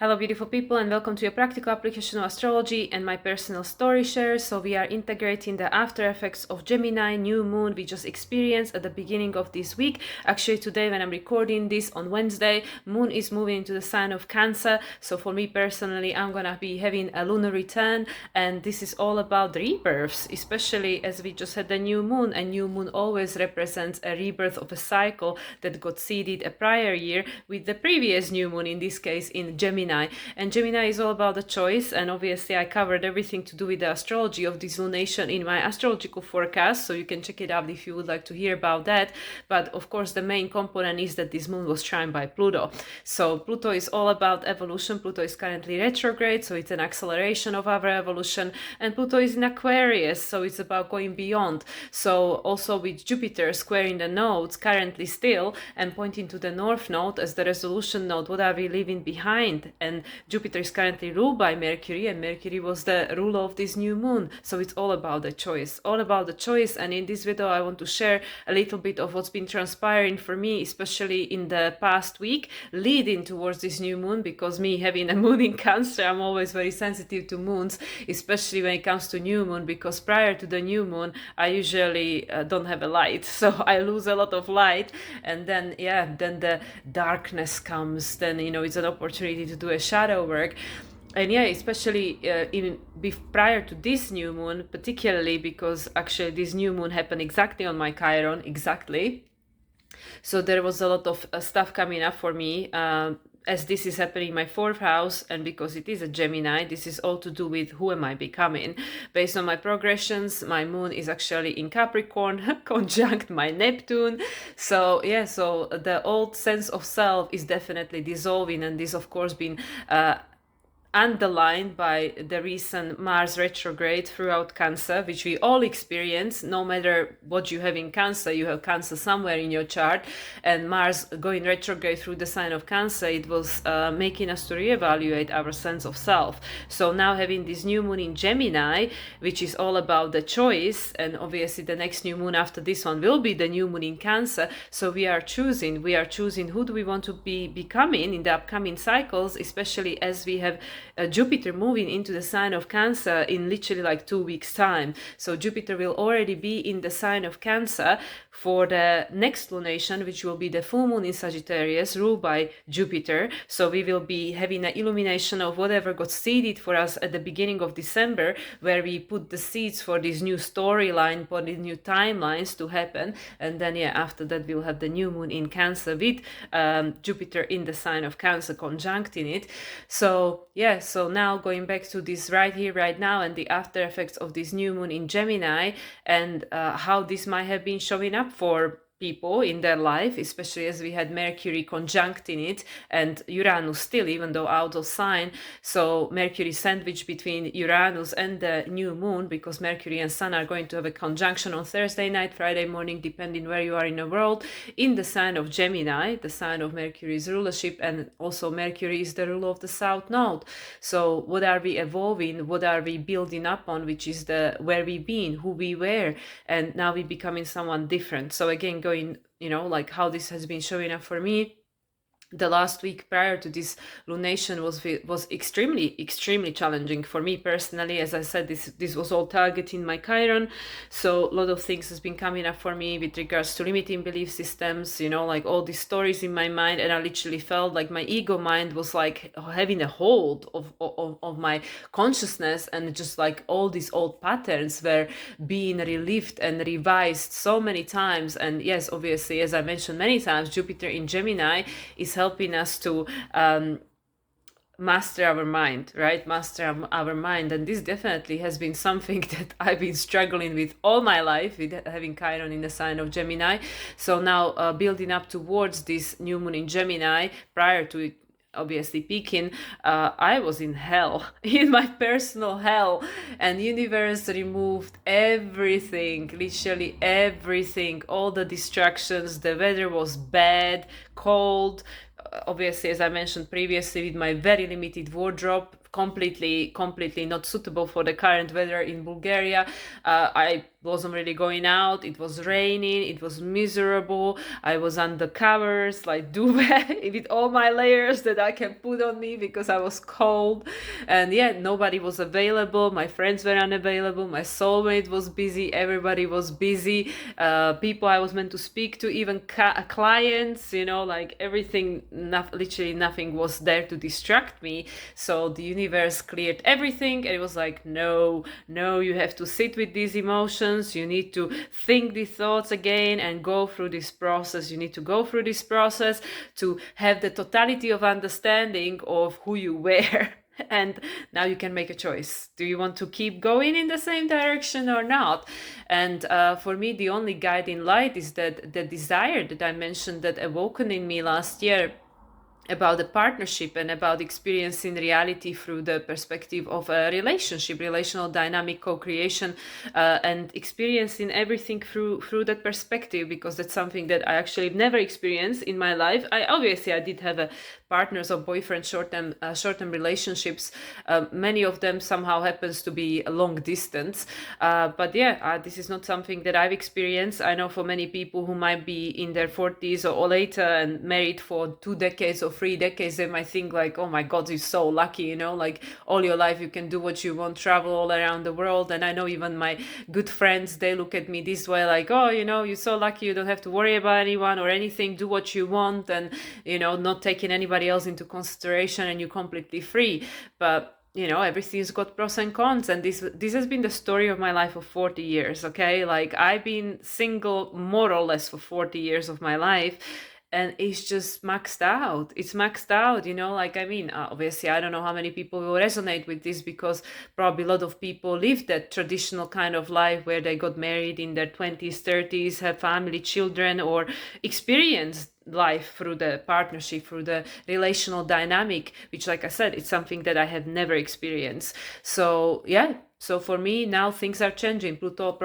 Hello beautiful people, and welcome to your practical application of astrology and my personal story share. So we are integrating the after effects of Gemini New Moon we just experienced at the beginning of this week. Actually today when I'm recording this on Wednesday, Moon is moving into the sign of Cancer. So for me personally, I'm gonna be having a lunar return, and this is all about rebirths, especially as we just had the new moon, and new moon always represents a rebirth of a cycle that got seeded a prior year with the previous new moon, in this case in Gemini. And Gemini is all about the choice, and obviously I covered everything to do with the astrology of this lunation in my astrological forecast, so you can check it out if you would like to hear about that. But of course the main component is that this moon was trined by Pluto. So Pluto is all about evolution. Pluto is currently retrograde, so it's an acceleration of our evolution, and Pluto is in Aquarius, so it's about going beyond. So also with Jupiter squaring the nodes currently still and pointing to the north node as the resolution node, what are we leaving behind? And Jupiter is currently ruled by Mercury, and Mercury was the ruler of this new moon. So it's all about the choice, all about the choice. And in this video I want to share a little bit of what's been transpiring for me, especially in the past week leading towards this new moon, because me having a moon in Cancer, I'm always very sensitive to moons, especially when it comes to new moon, because prior to the new moon I usually don't have a light, so I lose a lot of light, and then then the darkness comes, then it's an opportunity to do a shadow work. And especially prior to this new moon, particularly because actually this new moon happened exactly on my Chiron, exactly. So there was a lot of stuff coming up for me, as this is happening in my fourth house, and because it is a Gemini, this is all to do with who am I becoming. Based on my progressions, my moon is actually in Capricorn, conjunct my Neptune. So so the old sense of self is definitely dissolving, and this of course been underlined by the recent Mars retrograde throughout Cancer, which we all experience. No matter what you have in Cancer, you have Cancer somewhere in your chart, and Mars going retrograde through the sign of Cancer, it was making us to reevaluate our sense of self. So now having this new moon in Gemini, which is all about the choice, and obviously the next new moon after this one will be the new moon in Cancer. So we are choosing who do we want to be becoming in the upcoming cycles, especially as we have Jupiter moving into the sign of Cancer in literally like 2 weeks time. So Jupiter will already be in the sign of Cancer for the next lunation, which will be the full moon in Sagittarius, ruled by Jupiter. So we will be having an illumination of whatever got seeded for us at the beginning of December, where we put the seeds for this new storyline, for the new timelines to happen. And then after that we'll have the new moon in Cancer with Jupiter in the sign of Cancer conjuncting it. So so now going back to this right here, right now, and the after effects of this new moon in Gemini, and how this might have been showing up for people in their life, especially as we had Mercury conjuncting it and Uranus still, even though out of sign. So Mercury sandwiched between Uranus and the new moon, because Mercury and Sun are going to have a conjunction on Thursday night, Friday morning, depending where you are in the world, in the sign of Gemini, the sign of Mercury's rulership, and also Mercury is the ruler of the South Node. So what are we evolving? What are we building up on? Which is the where we've been, who we were, and now we're becoming someone different. So again, going, like how this has been showing up for me. The last week prior to this lunation was extremely challenging for me personally. As I said, this was all targeting my Chiron, so a lot of things has been coming up for me with regards to limiting belief systems, like all these stories in my mind, and I literally felt like my ego mind was like having a hold of my consciousness, and just like all these old patterns were being relived and revised so many times. And yes, obviously, as I mentioned many times, Jupiter in Gemini is helping us to master our mind, right? Master our mind. And this definitely has been something that I've been struggling with all my life, with having Chiron in the sign of Gemini. So now building up towards this new moon in Gemini, prior to it obviously peaking, I was in hell, in my personal hell, and universe removed everything, literally everything, all the distractions. The weather was bad, cold. Obviously, as I mentioned previously, with my very limited wardrobe, completely not suitable for the current weather in Bulgaria. I wasn't really going out. It was raining. It was miserable. I was under covers, like duvet, with all my layers that I can put on me because I was cold. And yeah, nobody was available. My friends were unavailable. My soulmate was busy. Everybody was busy. People I was meant to speak to, even clients, like everything, literally nothing was there to distract me. So the universe cleared everything, and it was like, no, you have to sit with these emotions. You need to think these thoughts again and go through this process. You need to go through this process to have the totality of understanding of who you were. And now you can make a choice. Do you want to keep going in the same direction or not? And for me, the only guiding light is that the desire that I mentioned that awoken in me last year about the partnership and about experiencing reality through the perspective of a relationship, relational dynamic co-creation, and experiencing everything through that perspective, because that's something that I actually never experienced in my life. I did have a partners or boyfriend short-term relationships. Many of them somehow happens to be a long distance, but yeah, this is not something that I've experienced. I know for many people who might be in their 40s or later and married for 2 decades or 3 decades, they might think like, oh my god, you're so lucky, like all your life you can do what you want, travel all around the world. And I know even my good friends, they look at me this way, like, oh, you're so lucky, you don't have to worry about anyone or anything, do what you want, and not taking anybody else into consideration, and you're completely free. But everything's got pros and cons, and this has been the story of my life for 40 years. Okay, like I've been single more or less for 40 years of my life, and it's just maxed out. It's maxed out, obviously I don't know how many people will resonate with this, because probably a lot of people live that traditional kind of life where they got married in their 20s, 30s, have family, children, or experienced life through the partnership, through the relational dynamic, which, like I said, it's something that I have never experienced. So yeah, so for me now things are changing. Pluto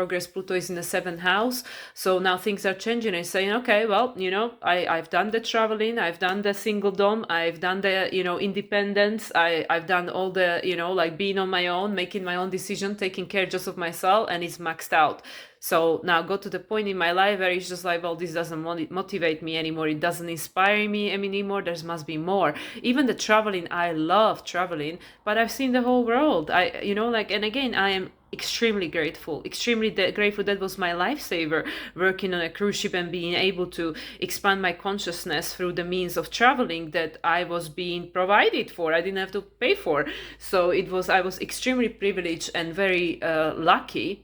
is in the 7th house, so now things are changing and saying, okay, well, I've done the traveling, I've done the singledom, I've done the independence, I've done all the like being on my own, making my own decision, taking care just of myself, and it's maxed out. So now got to the point in my life where it's just like, well, this doesn't motivate me anymore. It doesn't inspire me anymore. There must be more. Even the traveling, I love traveling, but I've seen the whole world. And again, I am extremely grateful that was my lifesaver, working on a cruise ship and being able to expand my consciousness through the means of traveling that I was being provided for. I didn't have to pay for. So I was extremely privileged and very lucky,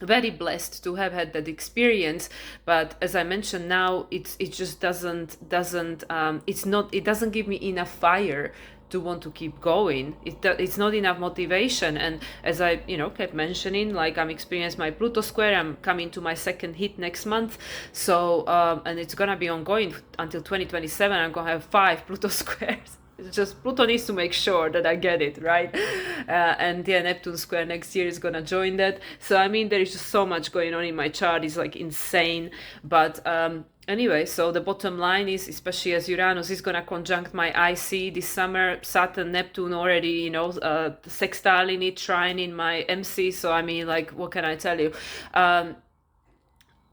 very blessed to have had that experience. But as I mentioned, now it just doesn't it doesn't give me enough fire to want to keep going. It's not enough motivation. And as I kept mentioning, like I'm experiencing my Pluto square, I'm coming to my second hit next month, so and it's gonna be ongoing until 2027. I'm gonna have 5 Pluto squares. It's just Pluto needs to make sure that I get it right, and yeah, Neptune square next year is gonna join that. So there is just so much going on in my chart. It's like insane. But anyway, so the bottom line is, especially as Uranus is gonna conjunct my IC this summer, Saturn, Neptune already, sextiling it, trine in my MC. So what can I tell you?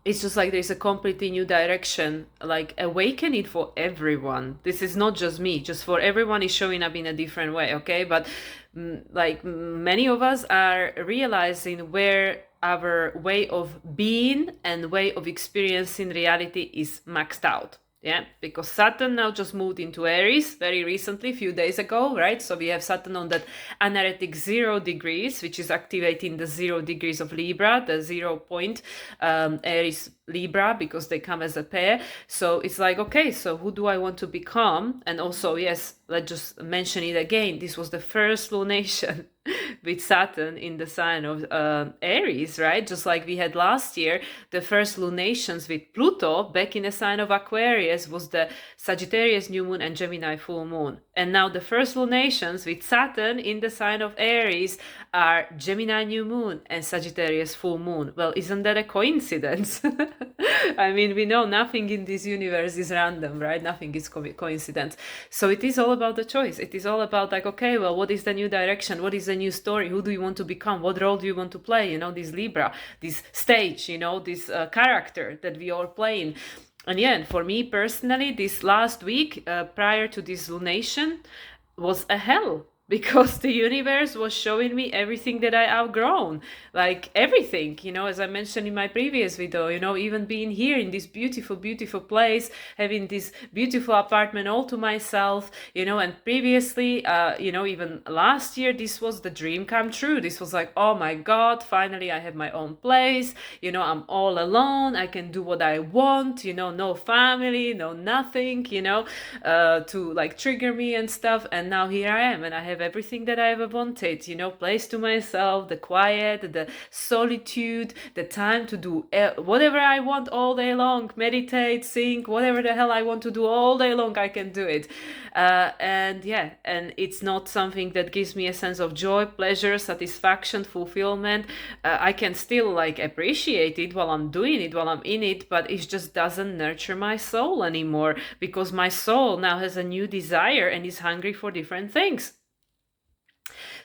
It's just like there's a completely new direction, like awakening for everyone. This is not just me, just for everyone is showing up in a different way, okay? But like many of us are realizing where our way of being and way of experiencing reality is maxed out. Yeah, because Saturn now just moved into Aries very recently, a few days ago, right? So we have Saturn on that anaretic 0 degrees, which is activating the 0 degrees of Libra, the 0 point Aries Libra, because they come as a pair. So it's like, okay, so who do I want to become? And also, yes, let's just mention it again. This was the first lunation with Saturn in the sign of Aries, right? Just like we had last year, the first lunations with Pluto back in the sign of Aquarius was the Sagittarius New Moon and Gemini Full Moon. And now the first lunations with Saturn in the sign of Aries are Gemini New Moon and Sagittarius Full Moon. Well, isn't that a coincidence? I mean, we know nothing in this universe is random, right? Nothing is coincidence. So it is all about the choice. It is all about like, okay, well, what is the new direction? What is the new story? Who do you want to become? What role do you want to play? You know, this Libra, this stage, you know, this character that we are playing. And yeah, for me personally, this last week prior to this lunation was a hell, because the universe was showing me everything that I outgrown, like everything, you know, as I mentioned in my previous video, you know, even being here in this beautiful, beautiful place, having this beautiful apartment all to myself, you know, and previously, you know, even last year, this was the dream come true. This was like, oh my God, finally I have my own place, you know, I'm all alone, I can do what I want, you know, no family, no nothing, you know, to like trigger me and stuff. And now here I am, and I have everything that I ever wanted, you know, place to myself, the quiet, the solitude, the time to do whatever I want all day long, meditate, sing, whatever the hell I want to do all day long, I can do it. And yeah, and it's not something that gives me a sense of joy, pleasure, satisfaction, fulfillment. I can still like appreciate it while I'm doing it, while I'm in it, but it just doesn't nurture my soul anymore, because my soul now has a new desire and is hungry for different things.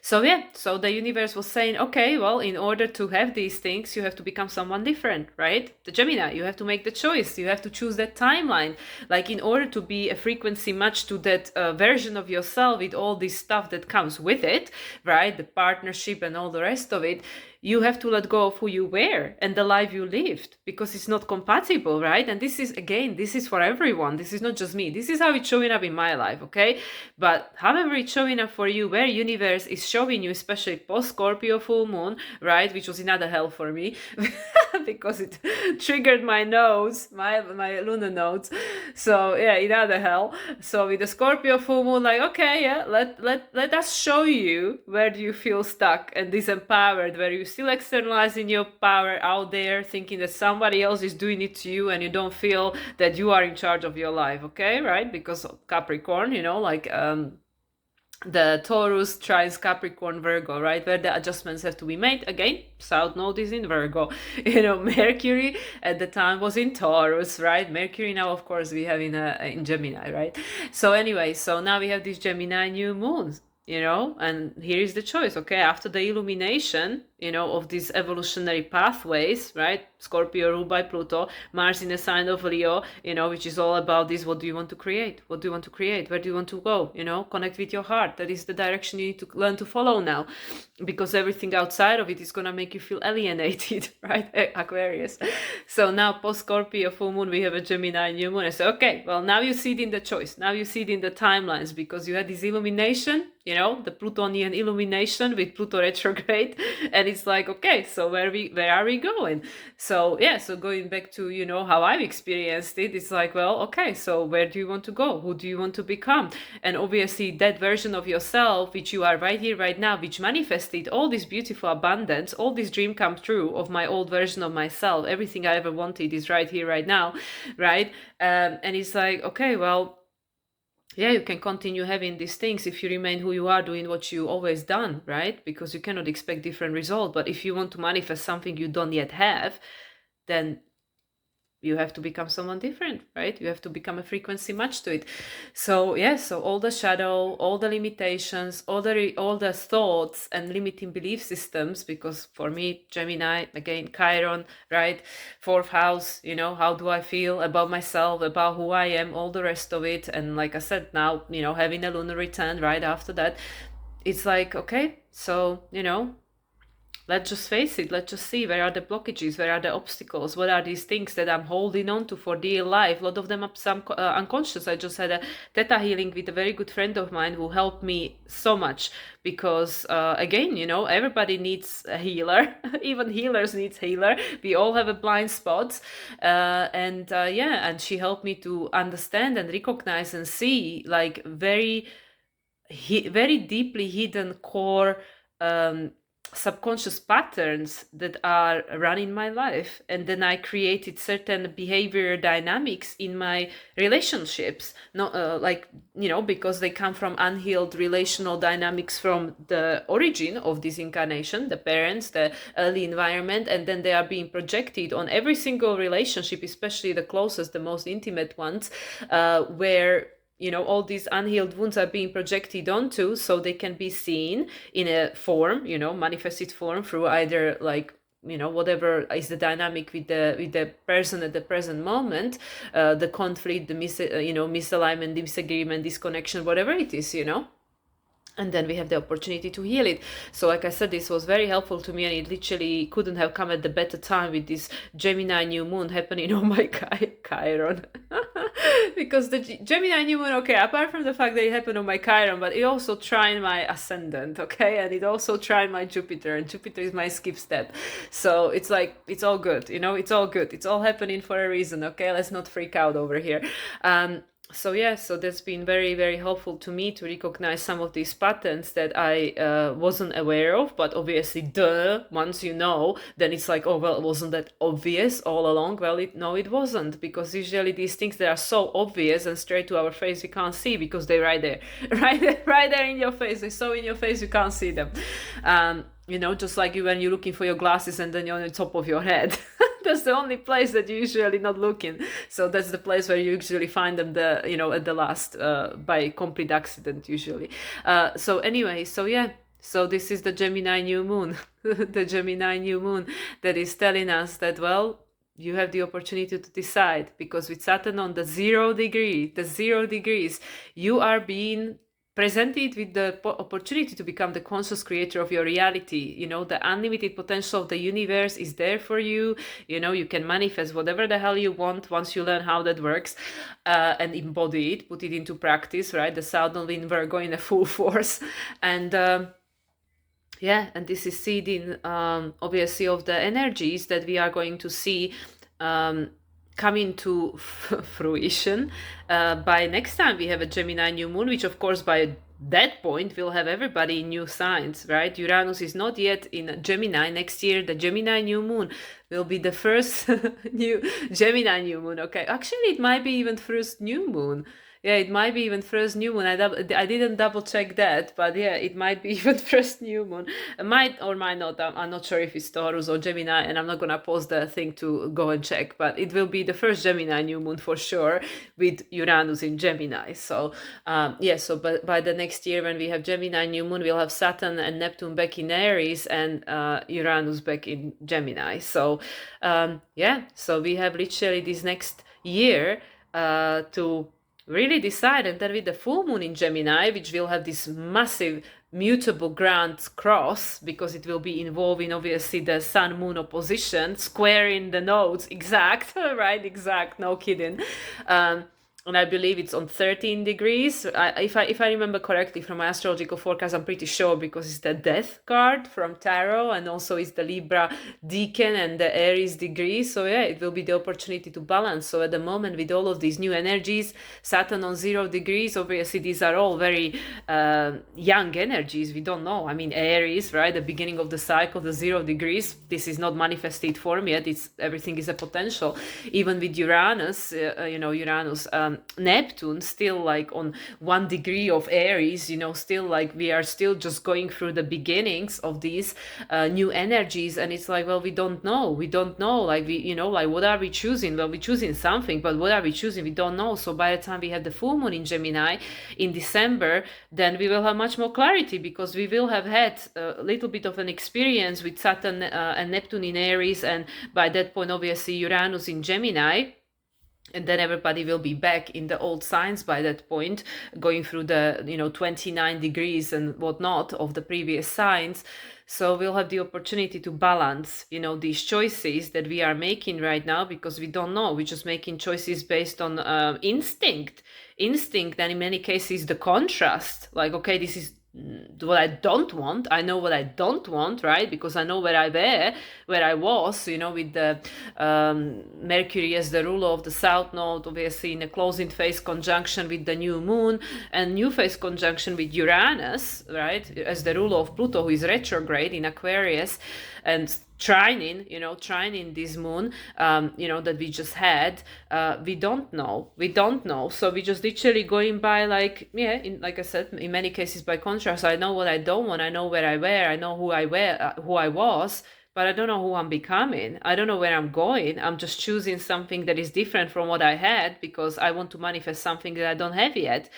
So yeah, so the universe was saying, okay, well, in order to have these things, you have to become someone different, right? The Gemini, you have to make the choice. You have to choose that timeline. Like in order to be a frequency match to that version of yourself with all this stuff that comes with it, right? The partnership and all the rest of it, you have to let go of who you were and the life you lived, because it's not compatible, right? And this is, again, this is for everyone. This is not just me. This is how it's showing up in my life, okay? But however it's showing up for you, where universe is showing you, especially post-Scorpio full moon, right? Which was another hell for me because it triggered my nodes, my lunar nodes. So yeah, another hell. So with the Scorpio full moon, like, okay, yeah, let us show you where do you feel stuck and disempowered, where you still externalizing your power out there, thinking that somebody else is doing it to you and you don't feel that you are in charge of your life, okay, right? Because Capricorn, you know, like the Taurus trines Capricorn Virgo, right, where the adjustments have to be made. Again, South Node is in Virgo, you know, Mercury at the time was in Taurus, right? Mercury now, of course, we have in Gemini, right? So anyway, so now we have these Gemini new moons, you know, and here is the choice, okay? After the illumination, you know, of these evolutionary pathways, right? Scorpio ruled by Pluto, Mars in a sign of Leo, you know, which is all about this. What do you want to create? What do you want to create? Where do you want to go? You know, connect with your heart. That is the direction you need to learn to follow now, because everything outside of it is going to make you feel alienated, right? Aquarius. So now post Scorpio full moon, we have a Gemini new moon. I say, okay, well, now you see it in the choice. Now you see it in the timelines, because you had this illumination, you know, the Plutonian illumination with Pluto retrograde, and it's like, okay, so where are we going? So yeah, so going back to, you know, how I've experienced it, it's like, well, okay, so where do you want to go? Who do you want to become? And obviously that version of yourself, which you are right here, right now, which manifested all this beautiful abundance, all this dream come true of my old version of myself, everything I ever wanted is right here, right now, right? And it's like, okay, well, yeah, you can continue having these things if you remain who you are, doing what you always done, right? Because you cannot expect different result. But if you want to manifest something you don't yet have, then you have to become someone different, right? You have to become a frequency match to it. So yeah, so all the shadow, all the limitations, all the thoughts and limiting belief systems, because for me, Gemini, again, Chiron, right? Fourth house, you know, how do I feel about myself, about who I am, all the rest of it. And like I said, now, you know, having a lunar return right after that, it's like, okay, so, you know, let's just face it. Let's just see, where are the blockages, where are the obstacles, what are these things that I'm holding on to for dear life. A lot of them are some unconscious. I just had a theta healing with a very good friend of mine who helped me so much, because again, you know, everybody needs a healer. Even healers needs healer. We all have a blind spots, yeah, and she helped me to understand and recognize and see like very deeply hidden core subconscious patterns that are running my life, and then I created certain behavior dynamics in my relationships, not like, you know, because they come from unhealed relational dynamics from the origin of this incarnation, the parents, the early environment, and then they are being projected on every single relationship, especially the closest, the most intimate ones, where, you know, all these unhealed wounds are being projected onto, so they can be seen in a form, you know, manifested form through either, like, you know, whatever is the dynamic with the person at the present moment, the conflict, the misalignment, disagreement, disconnection, whatever it is, you know. And then we have the opportunity to heal it. So like I said, this was very helpful to me, and it literally couldn't have come at the better time with this Gemini New Moon happening on my Chiron. Because the Gemini New Moon, okay, apart from the fact that it happened on my Chiron, but it also tried my ascendant, okay, and it also tried my Jupiter, and Jupiter is my skip step. So it's like, it's all good, you know, it's all good, it's all happening for a reason, okay, let's not freak out over here. So yeah, so that's been very, very helpful to me to recognize some of these patterns that I wasn't aware of. But obviously, once you know, then it's like, oh, well, wasn't that obvious all along? Well, no, it wasn't, because usually these things that are so obvious and straight to our face, we can't see because they're right there, right there in your face. They're so in your face, you can't see them. You know, just like when you're looking for your glasses and then you're on the top of your head. That's the only place that you're usually not looking. So that's the place where you usually find them, at the last, by complete accident usually. So anyway, so yeah. So this is the Gemini New Moon, the Gemini New Moon that is telling us that, well, you have the opportunity to decide, because with Saturn on the 0 degrees, you are being presented with the opportunity to become the conscious creator of your reality. You know, the unlimited potential of the universe is there for you. You know, you can manifest whatever the hell you want once you learn how that works, and embody it, put it into practice, right? The Southern in Virgo in a full force. And yeah, and this is seeding, obviously, of the energies that we are going to see coming to fruition by next time we have a Gemini New Moon, which of course by that point will have everybody in new signs, right? Uranus is not yet in Gemini. Next year the Gemini New Moon will be the first new Gemini New Moon. Okay, actually it might be even first new moon. Yeah, it might be even first new moon. I didn't double check that, but yeah, it might be even first new moon. It might or might not. I'm not sure if it's Taurus or Gemini, and I'm not gonna post the thing to go and check. But it will be the first Gemini new moon for sure, with Uranus in Gemini. So yeah, so by the next year when we have Gemini new moon, we'll have Saturn and Neptune back in Aries and Uranus back in Gemini. So yeah, so we have literally this next year to really decide. And then with the full moon in Gemini, which will have this massive mutable grand cross, because it will be involving obviously the sun moon opposition, squaring the nodes exact, right? Exact, no kidding. And I believe it's on 13 degrees. If I remember correctly from my astrological forecast, I'm pretty sure, because it's the death card from tarot, and also it's the Libra decan and the Aries degree. So yeah, it will be the opportunity to balance. So at the moment, with all of these new energies, Saturn on 0 degrees, obviously these are all very young energies. We don't know. I mean, Aries, right? The beginning of the cycle, the 0 degrees. This is not manifested form yet. Everything is a potential. Even with Uranus, Uranus. Neptune still like on 1 degree of Aries, still like we are still just going through the beginnings of these new energies. And it's like, well, we don't know, like like what are we choosing? Well, we're choosing something, but what are we choosing? We don't know. So by the time we have the full moon in Gemini in December, then we will have much more clarity, because we will have had a little bit of an experience with Saturn and Neptune in Aries, and by that point obviously Uranus in Gemini. And then everybody will be back in the old signs by that point, going through the 29 degrees and whatnot of the previous signs. So we'll have the opportunity to balance these choices that we are making right now, because we don't know. We're just making choices based on instinct, and in many cases the contrast, like, okay, this is what I don't want. I know what I don't want, right? Because I know where I was, with the Mercury as the ruler of the South Node, obviously in a closing phase conjunction with the new moon, and new phase conjunction with Uranus, right, as the ruler of Pluto, who is retrograde in Aquarius, and trining this moon, that we just had. We don't know. So we just literally going by, like I said, in many cases by contrast. I know what I don't want. I know where I were. I know who I was, but I don't know who I'm becoming. I don't know where I'm going. I'm just choosing something that is different from what I had because I want to manifest something that I don't have yet.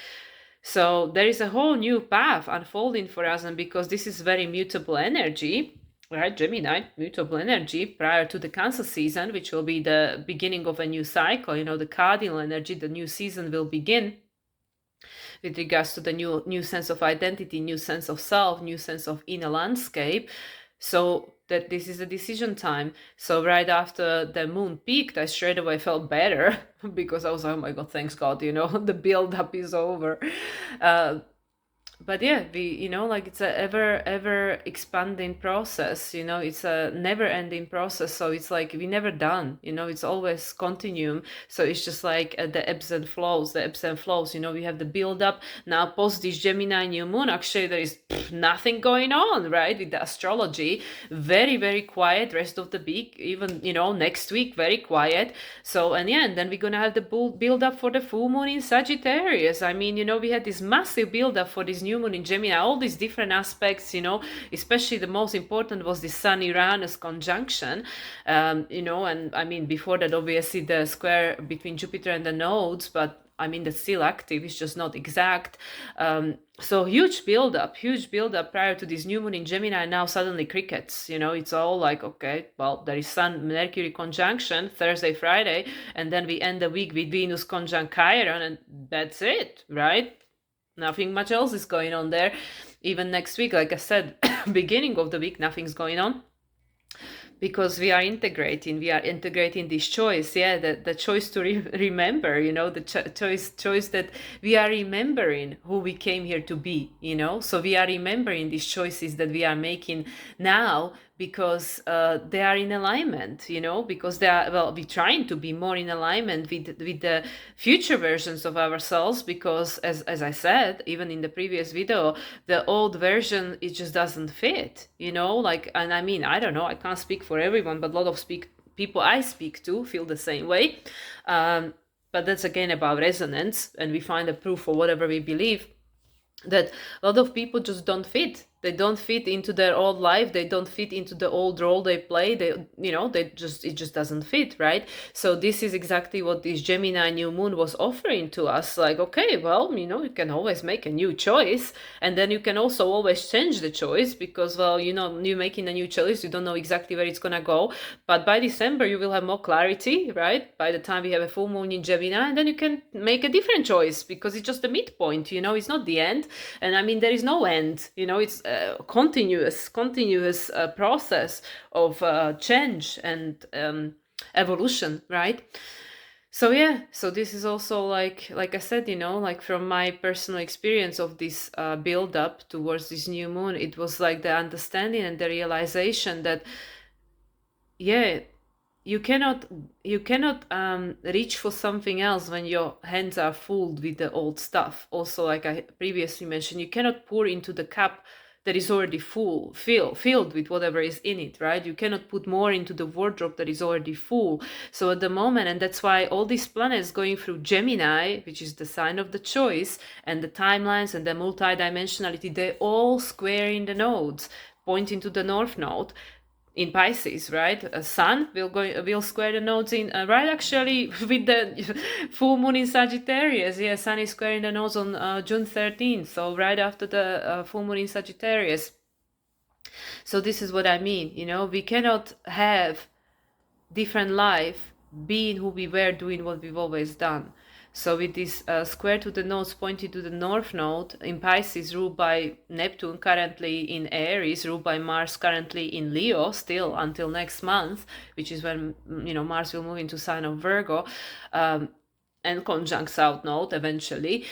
So there is a whole new path unfolding for us, and because this is very mutable energy, right, Gemini, mutable energy prior to the Cancer season, which will be the beginning of a new cycle, the cardinal energy, the new season will begin with regards to the new sense of identity, new sense of self, new sense of inner landscape. So that this is a decision time. So right after the moon peaked, I straight away felt better because I was like, oh my God, thanks God, the build up is over. But yeah, we, it's a ever expanding process, it's a never ending process. So it's like we never done, it's always continuum. So it's just like the ebbs and flows, we have the build up. Now post this Gemini new moon, actually there is nothing going on, right? With the astrology, very, very quiet rest of the week, even, next week, very quiet. So, and then we're going to have the build up for the full moon in Sagittarius. I mean, we had this massive build up for this new moon in Gemini, all these different aspects, especially the most important was the Sun-Uranus conjunction, and I mean, before that, obviously the square between Jupiter and the nodes, but I mean, that's still active, it's just not exact. So huge build up prior to this new moon in Gemini, and now suddenly crickets, it's all like, okay, well, there is Sun Mercury conjunction Thursday, Friday, and then we end the week with Venus conjunct Chiron, and that's it, right? Nothing much else is going on there. Even next week, like I said, beginning of the week, nothing's going on. Because we are integrating this choice, the choice to remember, the choice that we are remembering who we came here to be, so we are remembering these choices that we are making now because they are in alignment, because they are, well, we're trying to be more in alignment with the future versions of ourselves, because as I said, even in the previous video, the old version, it just doesn't fit, and I mean, I don't know, I can't speak for everyone, but a lot of people I speak to feel the same way. But that's again about resonance, and we find a proof for whatever we believe, that a lot of people just don't fit. They don't fit into their old life. They don't fit into the old role they play. It just doesn't fit, right? So this is exactly what this Gemini new moon was offering to us. Like, okay, well, you can always make a new choice, and then you can also always change the choice because, well, you making a new choice, you don't know exactly where it's gonna go. But by December, you will have more clarity, right? By the time we have a full moon in Gemini, and then you can make a different choice because it's just the midpoint. It's not the end, and I mean there is no end. It's continuous process of change and evolution, right? So so this is also like I said, like from my personal experience of this build up towards this new moon, it was like the understanding and the realization that you cannot reach for something else when your hands are full with the old stuff. Also, like I previously mentioned, you cannot pour into the cup that is already filled with whatever is in it, right? You cannot put more into the wardrobe that is already full. So at the moment, and that's why all these planets going through Gemini, which is the sign of the choice, and the timelines and the multidimensionality, they all square in the nodes, pointing to the North Node. In Pisces, right? Sun will square the nodes in right actually with the full moon in Sagittarius. Yeah, Sun is squaring the nodes on June 13th, so right after the full moon in Sagittarius. So this is what I mean. We cannot have different life being who we were, doing what we've always done. So with this square to the nodes pointing to the North Node in Pisces, ruled by Neptune, currently in Aries, ruled by Mars, currently in Leo, still until next month, which is when Mars will move into sign of Virgo, and conjunct South Node eventually.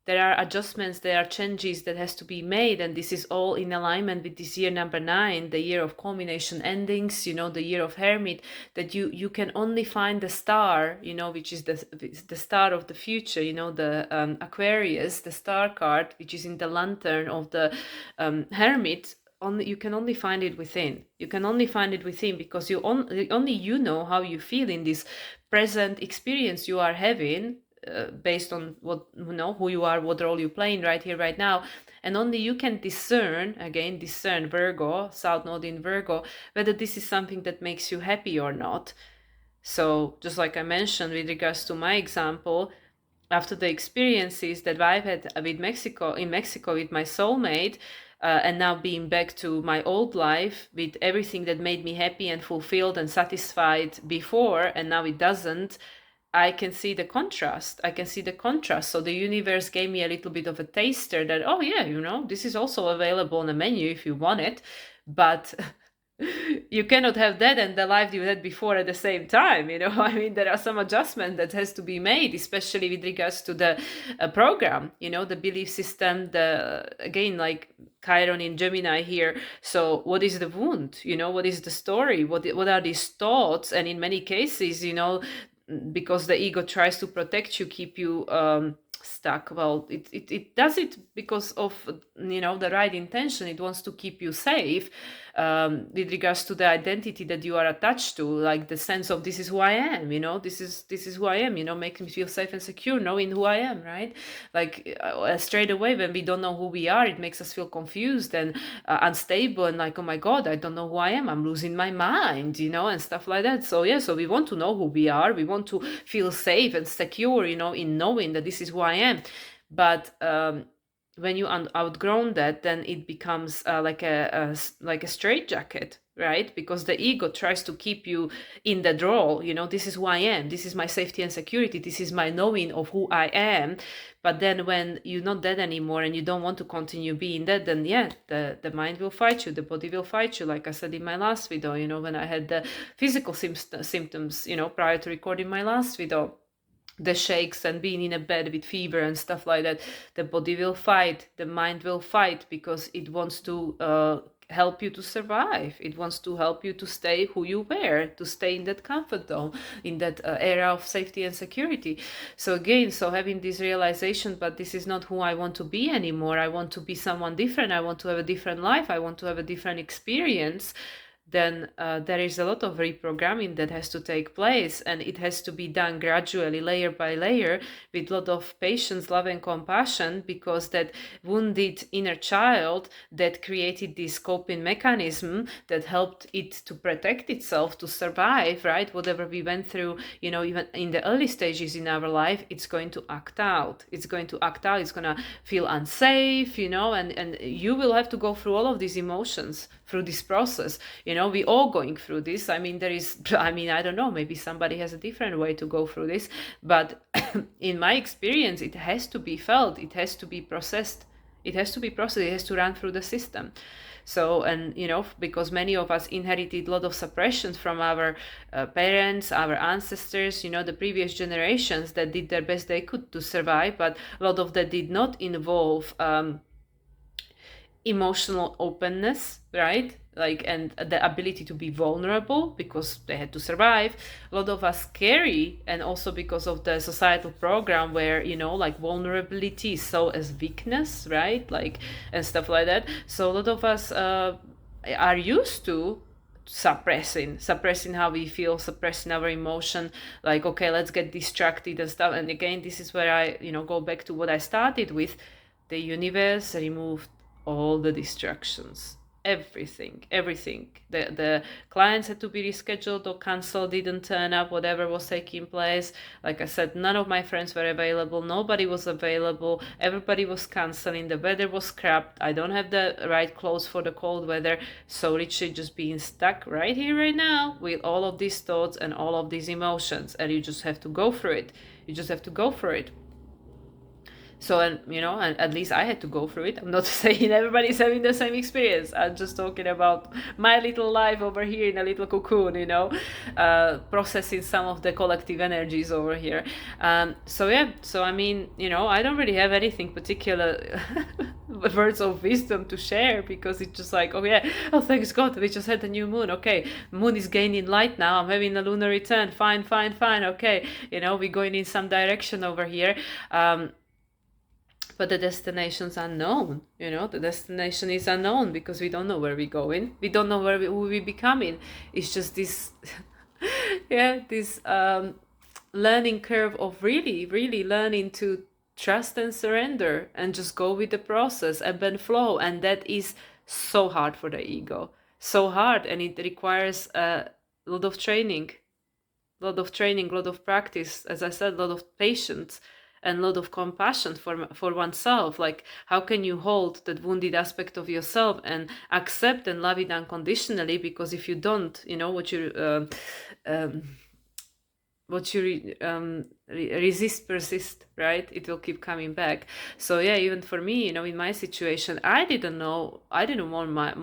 there are adjustments, there are changes that has to be made, and this is all in alignment with this year number 9, the year of culmination endings, the year of Hermit, that you can only find the star, which is the star of the future, the Aquarius, the star card, which is in the lantern of the Hermit. You can only find it within. You can only find it within, because only you know how you feel in this present experience you are having, based on what who you are, what role you're playing right here, right now, and only you can discern Virgo, South Node in Virgo, whether this is something that makes you happy or not. So just like I mentioned with regards to my example, after the experiences that I've had with Mexico with my soulmate, and now being back to my old life with everything that made me happy and fulfilled and satisfied before, and now it doesn't, I can see the contrast. So the universe gave me a little bit of a taster that, oh yeah, this is also available on the menu if you want it, but you cannot have that and the life you had before at the same time. I mean, there are some adjustment that has to be made, especially with regards to the program, the belief system, again, like Chiron in Gemini here. So what is the wound? What is the story? What are these thoughts? And in many cases, because the ego tries to protect you, keep you stuck. Well, it does it because of the right intention. It wants to keep you safe, with regards to the identity that you are attached to, like the sense of this is who I am. This is who I am. Make me feel safe and secure knowing who I am, right? Like straight away, when we don't know who we are, it makes us feel confused and unstable, and like, oh my god, I don't know who I am, I'm losing my mind, and stuff like that. So so we want to know who we are, we want to feel safe and secure, in knowing that this is who I am. But when you outgrown that, then it becomes like a straitjacket, right? Because the ego tries to keep you in that role. This is who I am, this is my safety and security, this is my knowing of who I am. But then when you're not that anymore and you don't want to continue being that, then the mind will fight you, the body will fight you. Like I said in my last video, when I had the physical symptoms, prior to recording my last video, the shakes and being in a bed with fever and stuff like that, the body will fight, the mind will fight, because it wants to help you to survive. It wants to help you to stay who you were, to stay in that comfort zone, in that area of safety and security. So again, having this realization, but this is not who I want to be anymore. I want to be someone different. I want to have a different life. I want to have a different experience. Then there is a lot of reprogramming that has to take place, and it has to be done gradually, layer by layer, with a lot of patience, love and compassion, because that wounded inner child that created this coping mechanism that helped it to protect itself, to survive, right? Whatever we went through, even in the early stages in our life, it's going to act out. It's going to feel unsafe, and you will have to go through all of these emotions through this process. We all going through this. I mean, I don't know, maybe somebody has a different way to go through this, but in my experience, it has to be felt, it has to be processed, it has to run through the system. So, and because many of us inherited a lot of suppressions from our parents, our ancestors, the previous generations that did their best they could to survive, but a lot of that did not involve emotional openness, right? And the ability to be vulnerable, because they had to survive. A lot of us carry, and also because of the societal program where, vulnerability is so as weakness, right? And stuff like that. So a lot of us are used to suppressing how we feel, suppressing our emotion, like, okay, let's get distracted and stuff. And again, this is where I go back to what I started with. The universe removed all the distractions, everything. The clients had to be rescheduled or cancelled, didn't turn up, whatever was taking place. Like I said, none of my friends were available, nobody was available, everybody was cancelling, the weather was crap, I don't have the right clothes for the cold weather. So literally just being stuck right here, right now, with all of these thoughts and all of these emotions, and you just have to go through it. So, and and at least I had to go through it. I'm not saying everybody's having the same experience. I'm just talking about my little life over here in a little cocoon, processing some of the collective energies over here. So yeah, so I mean, I don't really have anything particular words of wisdom to share, because it's just like, oh yeah, oh thanks God, we just had a new moon. Okay, moon is gaining light now. I'm having a lunar return. Fine. Okay, we're going in some direction over here. But the destination's unknown. The destination is unknown because we don't know where we're going. We don't know who we're becoming. It's just this, this learning curve of really, really learning to trust and surrender and just go with the process, ebb and flow. And that is so hard for the ego. So hard. And it requires a lot of training, a lot of practice. As I said, a lot of patience and a lot of compassion for oneself. Like, how can you hold that wounded aspect of yourself and accept and love it unconditionally? Because if you don't, what you resist persist, right? It will keep coming back. So yeah, even for me, in my situation, I didn't want my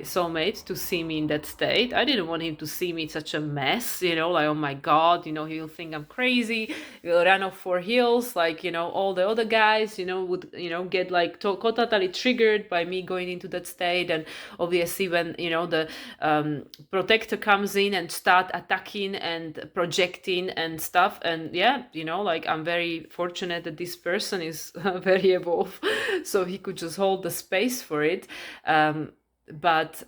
soulmate to see me in that state. I didn't want him to see me such a mess, like, oh my God, he'll think I'm crazy, he'll run off for hills, like, all the other guys, would, get like totally triggered by me going into that state. And obviously when, the protector comes in and start attacking and projecting and stuff. And yeah, like, I'm very fortunate that this person is very evolved, so he could just hold the space for it. But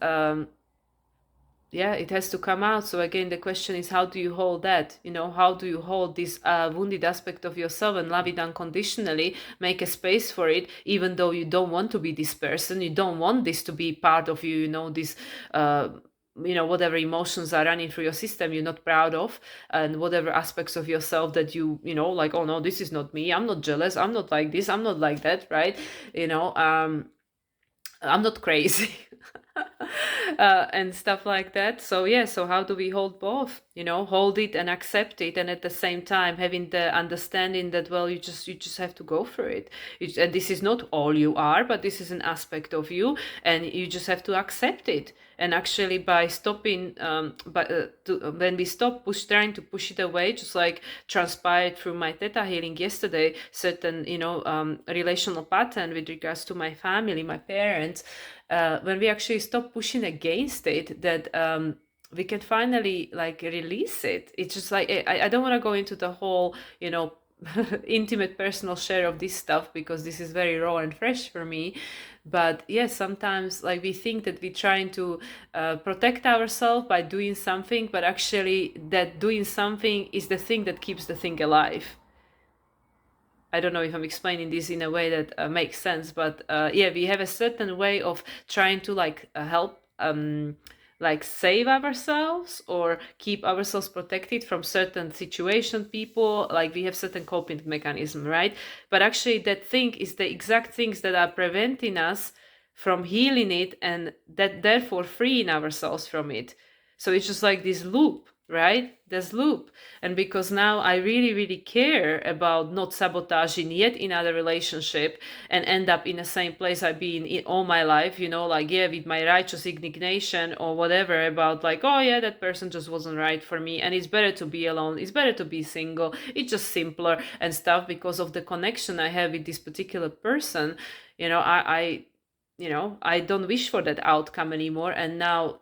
yeah, it has to come out. So again, the question is, how do you hold that? How do you hold this wounded aspect of yourself and love it unconditionally, make a space for it, even though you don't want to be this person, you don't want this to be part of you, this whatever emotions are running through your system you're not proud of, and whatever aspects of yourself that you like, oh no, this is not me, I'm not jealous, I'm not like this, I'm not like that, right? I'm not crazy. And stuff like that. So yeah, so how do we hold both? Hold it and accept it, and at the same time having the understanding that, well, you just have to go for it. And this is not all you are, but this is an aspect of you, and you just have to accept it. And actually, by stopping, when we stop trying to push it away, just like transpired through my theta healing yesterday, certain relational pattern with regards to my family, my parents. When we actually stop pushing against it, that we can finally like release it. It's just like, I don't want to go into the whole intimate personal share of this stuff, because this is very raw and fresh for me. But yes, sometimes like we think that we're trying to protect ourselves by doing something, but actually that doing something is the thing that keeps the thing alive. I don't know if I'm explaining this in a way that makes sense, but yeah, we have a certain way of trying to like help like save ourselves or keep ourselves protected from certain situation, people, like we have certain coping mechanism, right? But actually that thing is the exact things that are preventing us from healing it, and that therefore freeing ourselves from it. So it's just like this loop, right? This loop. And because now I really, really care about not sabotaging yet another relationship and end up in the same place I've been in all my life, like, yeah, with my righteous indignation or whatever about like, oh yeah, that person just wasn't right for me, and it's better to be alone, it's better to be single, it's just simpler and stuff, because of the connection I have with this particular person. I don't wish for that outcome anymore. And now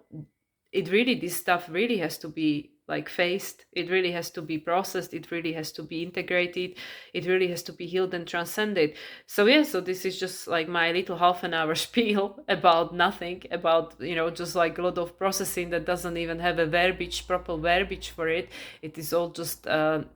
this stuff really has to be like faced, it really has to be processed, it really has to be integrated, it really has to be healed and transcended. So yeah, so this is just like my little half an hour spiel about nothing, about just like a lot of processing that doesn't even have a proper verbiage for it. It is all just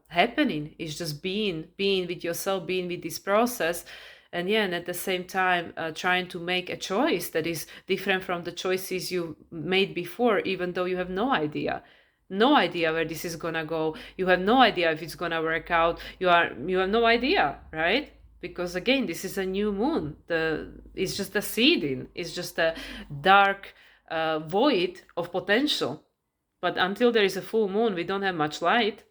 happening. It's just being with yourself, being with this process. And yeah, and at the same time trying to make a choice that is different from the choices you made before, even though you have no idea where this is gonna go. You have no idea if it's gonna work out. You have no idea, right? Because again, this is a new moon. It's just a seeding. It's just a dark void of potential. But until there is a full moon, we don't have much light.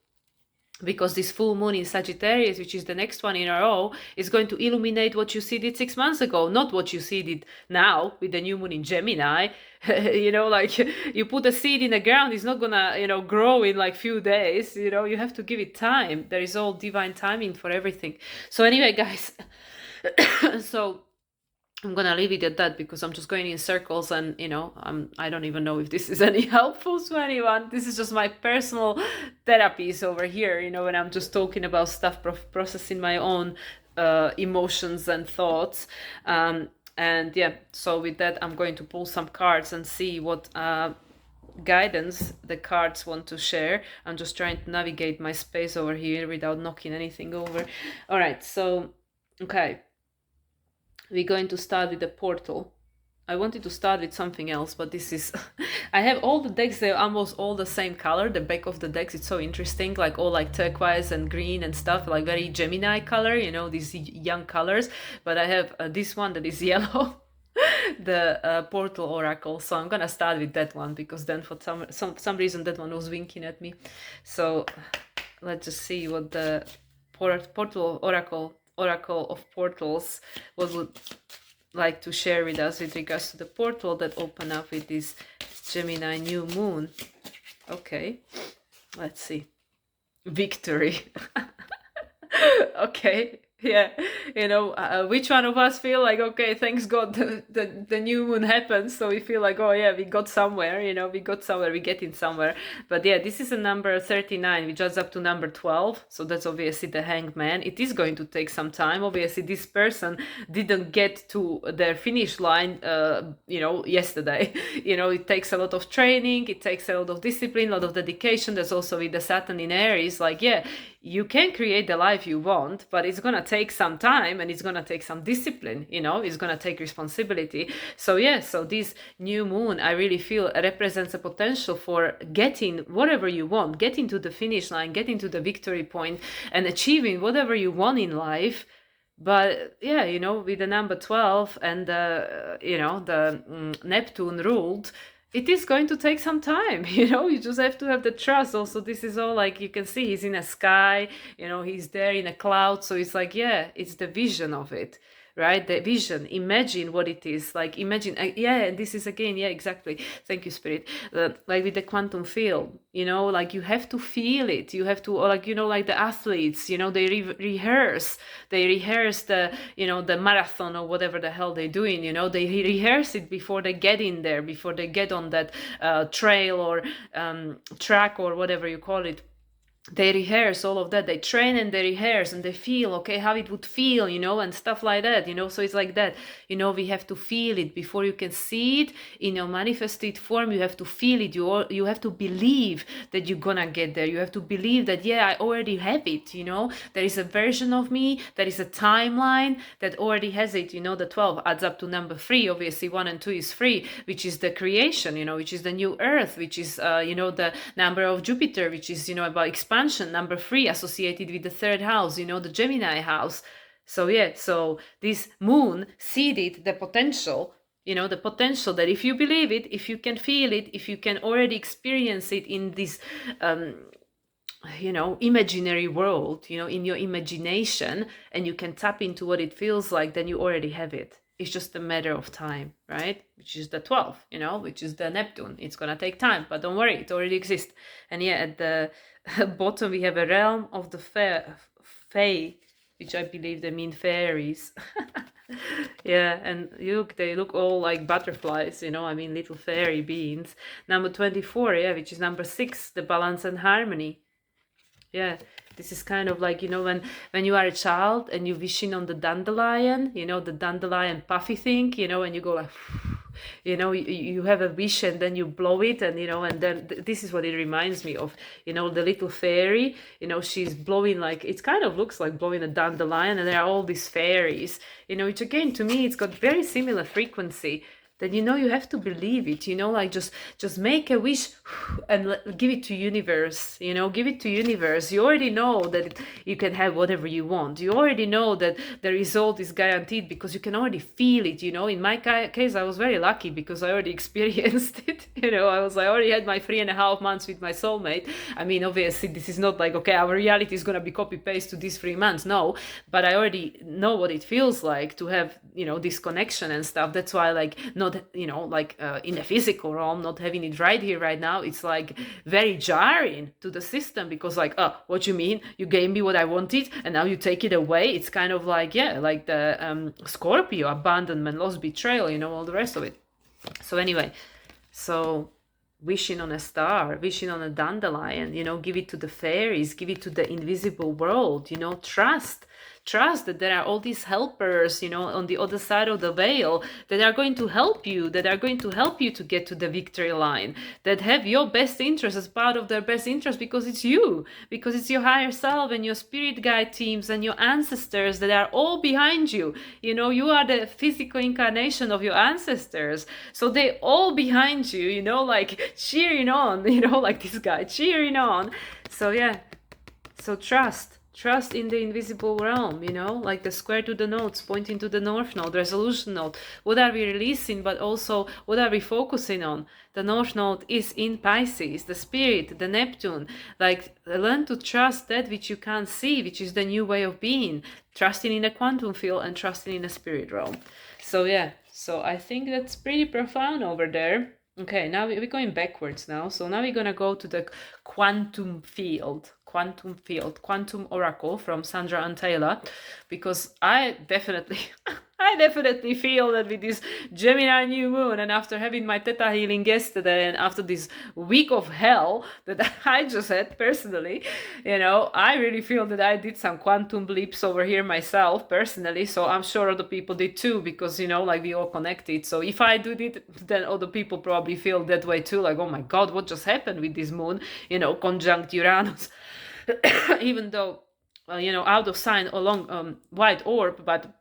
because this full moon in Sagittarius, which is the next one in a row, is going to illuminate what you seeded 6 months ago, not what you seeded now with the new moon in Gemini. Like you put a seed in the ground, it's not gonna, grow in like few days. You have to give it time. There is all divine timing for everything. So anyway, guys, so I'm gonna leave it at that because I'm just going in circles, and I don't even know if this is any helpful to anyone. This is just my personal therapies over here, when I'm just talking about stuff, processing my own emotions and thoughts. And yeah, so with that, I'm going to pull some cards and see what guidance the cards want to share. I'm just trying to navigate my space over here without knocking anything over. All right, so okay. We're going to start with the portal. I wanted to start with something else, but this is... I have all the decks, they're almost all the same color. The back of the decks, it's so interesting, like all like turquoise and green and stuff, like very Gemini color, these young colors. But I have this one that is yellow, the portal oracle. So I'm gonna start with that one because then for some reason that one was winking at me. So let's just see what the portal oracle of portals would like to share with us with regards to the portal that open up with this Gemini new moon. Okay, let's see. Victory. Okay, yeah, which one of us feel like, okay, thanks God the new moon happened, so we feel like, oh yeah, we got somewhere, we're getting somewhere. But yeah, this is a number 39, which adds up to number 12, so that's obviously the Hanged Man. It is going to take some time. Obviously this person didn't get to their finish line yesterday. It takes a lot of training, it takes a lot of discipline, a lot of dedication. There's also with the Saturn in Aries, like, yeah, you can create the life you want, but it's gonna take some time and it's gonna take some discipline, it's gonna take responsibility. So yeah, so this new moon, I really feel represents a potential for getting whatever you want, getting to the finish line, getting to the victory point and achieving whatever you want in life. But yeah, with the number 12 and the Neptune ruled, it is going to take some time, you just have to have the trust. Also, this is all like, you can see he's in a sky, he's there in a cloud. So it's like, yeah, it's the vision of it, right? The vision, imagine what it is, like imagine, yeah, this is again, yeah, exactly. Thank you, Spirit. Like with the quantum field, like you have to feel it. You have to, like, like the athletes, they rehearse the, the marathon or whatever the hell they're doing, they rehearse it before they get in there, before they get on that trail or track or whatever you call it. They rehearse all of that. They train and they rehearse and they feel, okay, how it would feel, and stuff like that, so it's like that, we have to feel it before you can see it in your manifested form. You have to feel it. You have to believe that you're gonna get there. You have to believe that, yeah, I already have it, there is a version of me, there is a timeline that already has it. The 12 adds up to number 3. Obviously 1 and 2 is 3, which is the creation, which is the new earth, which is the number of Jupiter, which is about expansion. Number 3 associated with the 3rd house, the Gemini house. So yeah, so this moon seeded the potential, the potential that if you believe it, if you can feel it, if you can already experience it in this imaginary world, in your imagination, and you can tap into what it feels like, then you already have it. It's just a matter of time, right? Which is the 12, which is the Neptune. It's gonna take time, but don't worry, it already exists. And yeah, at the bottom we have a realm of the fae, which I believe they mean fairies. Yeah, and they look all like butterflies, little fairy beings. Number 24, yeah, which is number 6, the balance and harmony. Yeah, this is kind of like, when you are a child and you're wishing on the dandelion, the dandelion puffy thing, and you go like, you have a wish and then you blow it, and and then this is what it reminds me of, the little fairy, she's blowing, like, it kind of looks like blowing a dandelion, and there are all these fairies, which again, to me, it's got very similar frequency then you have to believe it, like just make a wish and give it to universe, give it to universe. You already know that you can have whatever you want. You already know that the result is guaranteed because you can already feel it. In my case, I was very lucky because I already experienced it. I already had my 3.5 months with my soulmate. I mean, obviously this is not like, okay, our reality is going to be copy paste to these 3 months. No, but I already know what it feels like to have, this connection and stuff. That's why, like, not, in the physical realm, not having it right here, right now, it's like very jarring to the system because, like, what you mean? You gave me what I wanted and now you take it away? It's kind of like, like the Scorpio, abandonment, loss, betrayal, all the rest of it. So anyway, so wishing on a star, wishing on a dandelion, give it to the fairies, give it to the invisible world, trust that there are all these helpers, on the other side of the veil that are going to help you, to get to the victory line, that have your best interest as part of their best interest, because it's you, because it's your higher self and your spirit guide teams and your ancestors that are all behind you. You are the physical incarnation of your ancestors. So they all behind you, like cheering on, like this guy cheering on. So yeah, so trust in the invisible realm, like the square to the nodes pointing to the north node, resolution node. What are we releasing, but also what are we focusing on? The north node is in Pisces, the spirit, the Neptune. Like, learn to trust that which you can't see, which is the new way of being, trusting in the quantum field and trusting in the spirit realm. So yeah, so I think that's pretty profound over there. Okay, now we're going backwards now. So now we're going to go to the quantum field, quantum oracle from Sandra and Taylor, because I definitely feel that with this Gemini New Moon, and after having my Theta healing yesterday, and after this week of hell that I just had personally, I really feel that I did some quantum leaps over here myself personally. So I'm sure other people did too, because, like, we all connected. So if I do it, then other people probably feel that way too. Like, oh my God, what just happened with this moon, conjunct Uranus. Even though, out of sign along white orb, but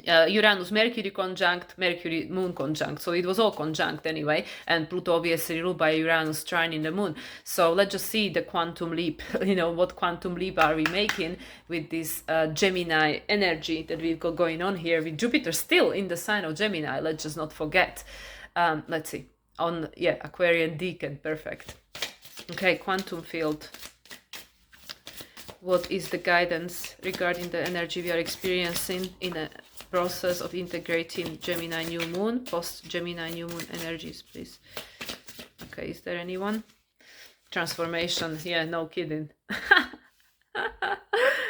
Uranus Mercury conjunct, Mercury Moon conjunct, so it was all conjunct anyway, and Pluto obviously ruled by Uranus trine in the Moon. So let's just see the quantum leap. What quantum leap are we making with this Gemini energy that we've got going on here, with Jupiter still in the sign of Gemini. Let's just not forget. Let's see, on Aquarian Decan, perfect. Okay, quantum field. What is the guidance regarding the energy we are experiencing in a process of integrating Gemini New Moon, post-Gemini New Moon energies, please? Okay, is there anyone? Transformation, yeah, no kidding.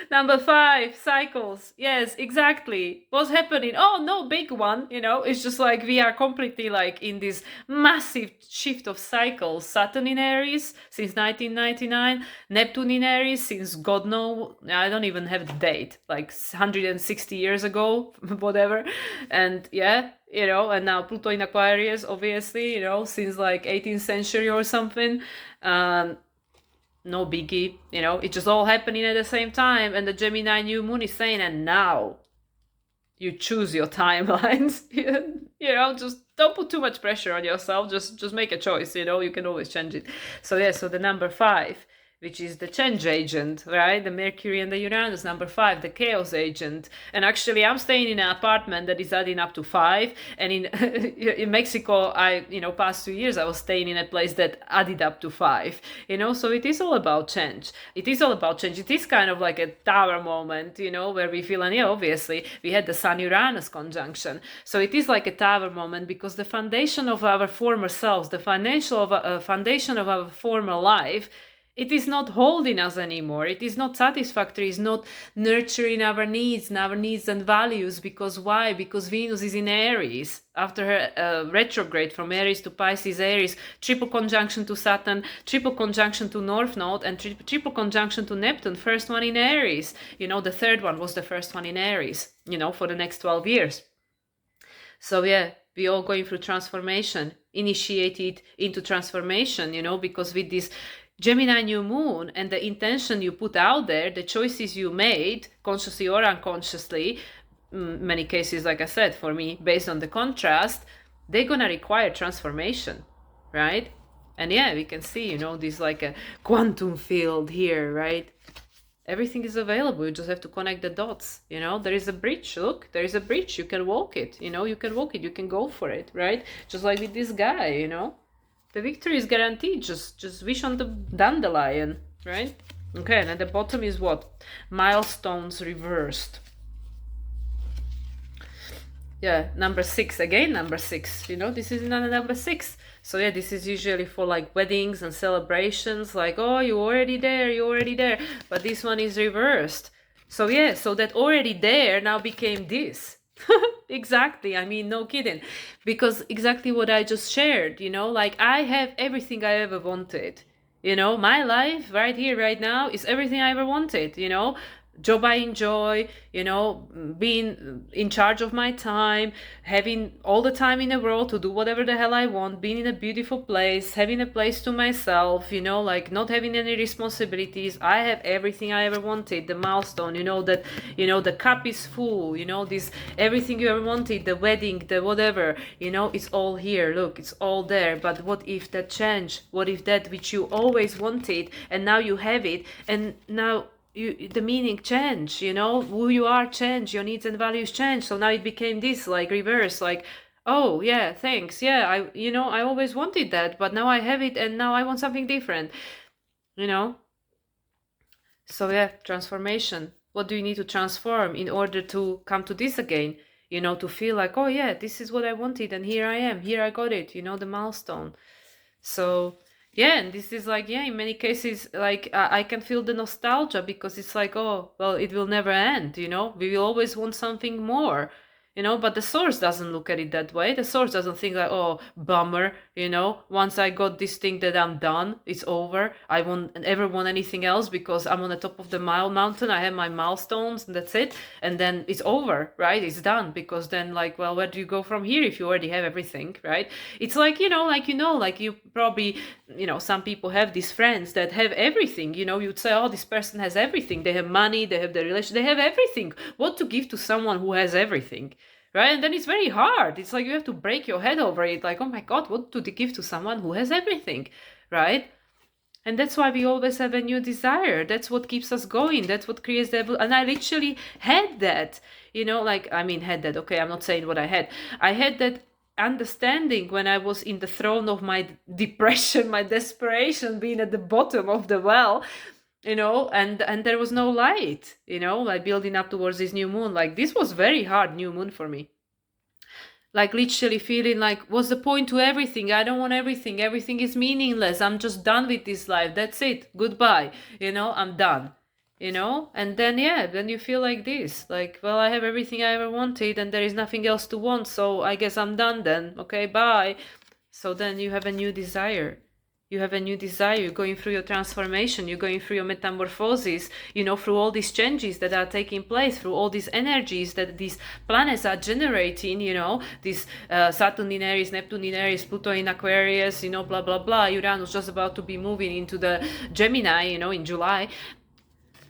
Number 5, cycles. Yes, exactly. What's happening? Oh, no big one, it's just like we are completely like in this massive shift of cycles. Saturn in Aries since 1999, Neptune in Aries since God knows, I don't even have the date, like 160 years ago, whatever. And yeah, and now Pluto in Aquarius, obviously, since like 18th century or something. No biggie, it's just all happening at the same time. And the Gemini New Moon is saying, and now you choose your timelines. Just don't put too much pressure on yourself. Just make a choice. You can always change it. So yeah, so the number 5, which is the change agent, right? The Mercury and the Uranus. Number 5, the chaos agent. And actually, I'm staying in an apartment that is adding up to 5. And in Mexico, past 2 years, I was staying in a place that added up to 5. So it is all about change. It is kind of like a tower moment, where we feel, and yeah, obviously, we had the Sun-Uranus conjunction. So it is like a tower moment, because the foundation of our former selves, the foundation of our former life, it is not holding us anymore. It is not satisfactory. It's not nurturing our needs and values. Because why? Because Venus is in Aries. After her retrograde from Aries to Pisces, Aries, triple conjunction to Saturn, triple conjunction to North Node, and triple conjunction to Neptune. First one in Aries. The third one was the first one in Aries, for the next 12 years. So yeah, we all going through transformation, initiated into transformation, because with this Gemini New Moon and the intention you put out there, the choices you made, consciously or unconsciously, many cases, like I said, for me, based on the contrast, they're gonna require transformation, right? And yeah, we can see, you know, this like a quantum field here, right? Everything is available. You just have to connect the dots. You know, there is a bridge. Look, there is a bridge. You can walk it. You know, you can walk it. You can go for it, right? Just like with this guy, you know, the victory is guaranteed. Just wish on the dandelion, right? Okay, and at the bottom is what? Milestones reversed. Yeah, number 6 again. Number 6. You know, this is another number 6. So yeah, this is usually for like weddings and celebrations, like, oh, you're already there, you're already there. But this one is reversed. So yeah, so that already there now became this. Exactly. I mean, no kidding. Because exactly what I just shared, you know, like I have everything I ever wanted. You know, my life right here, right now is everything I ever wanted, you know. Job I enjoy, you know, being in charge of my time, having all the time in the world to do whatever the hell I want, being in a beautiful place, having a place to myself, you know, like not having any responsibilities. I have everything I ever wanted, the milestone, you know, that, you know, the cup is full, you know, this, everything you ever wanted, the wedding, the whatever, you know, it's all here. Look, it's all there. But what if that changed? What if that which you always wanted and now you have it, and now the meaning change, you know, who you are change, your needs and values change. So now it became this like reverse, like, oh yeah, thanks, yeah, I, you know, I always wanted that, but now I have it and now I want something different, you know. So yeah, transformation. What do you need to transform in order to come to this again, you know, to feel like, oh yeah, this is what I wanted and here I am, here I got it, you know, the milestone. So yeah, and this is like, yeah, in many cases, like I can feel the nostalgia, because it's like, oh, well, it will never end, you know, we will always want something more, you know. But the source doesn't look at it that way. The source doesn't think like, oh, bummer, you know, once I got this thing that I'm done, it's over, I won't ever want anything else because I'm on the top of the mountain, I have my milestones and that's it, and then it's over, right? It's done. Because then, like, well, where do you go from here if you already have everything, right? It's like, you know, like you probably, you know, some people have these friends that have everything, you know, you'd say, oh, this person has everything, they have money, they have the relation, they have everything. What to give to someone who has everything, right? And then it's very hard. It's like you have to break your head over it, like, oh my god, what to give to someone who has everything, right? And that's why we always have a new desire. That's what keeps us going. That's what creates the and I literally had that, you know, like, I mean, had that, okay, I'm not saying what I had that understanding when I was in the throne of my depression, my desperation, being at the bottom of the well, you know, and there was no light, you know, like building up towards this new moon. Like, this was very hard new moon for me. Like, literally feeling like, what's the point to everything? I don't want everything. Everything is meaningless. I'm just done with this life. That's it. Goodbye. You know, I'm done. You know? And then, yeah, then you feel like this. Like, well, I have everything I ever wanted and there is nothing else to want. So I guess I'm done then. Okay, bye. So then you have a new desire. You have a new desire. You're going through your transformation. You're going through your metamorphosis, you know, through all these changes that are taking place, through all these energies that these planets are generating, you know, this Saturn in Aries, Neptune in Aries, Pluto in Aquarius, you know, blah, blah, blah. Uranus just about to be moving into the Gemini, you know, in July.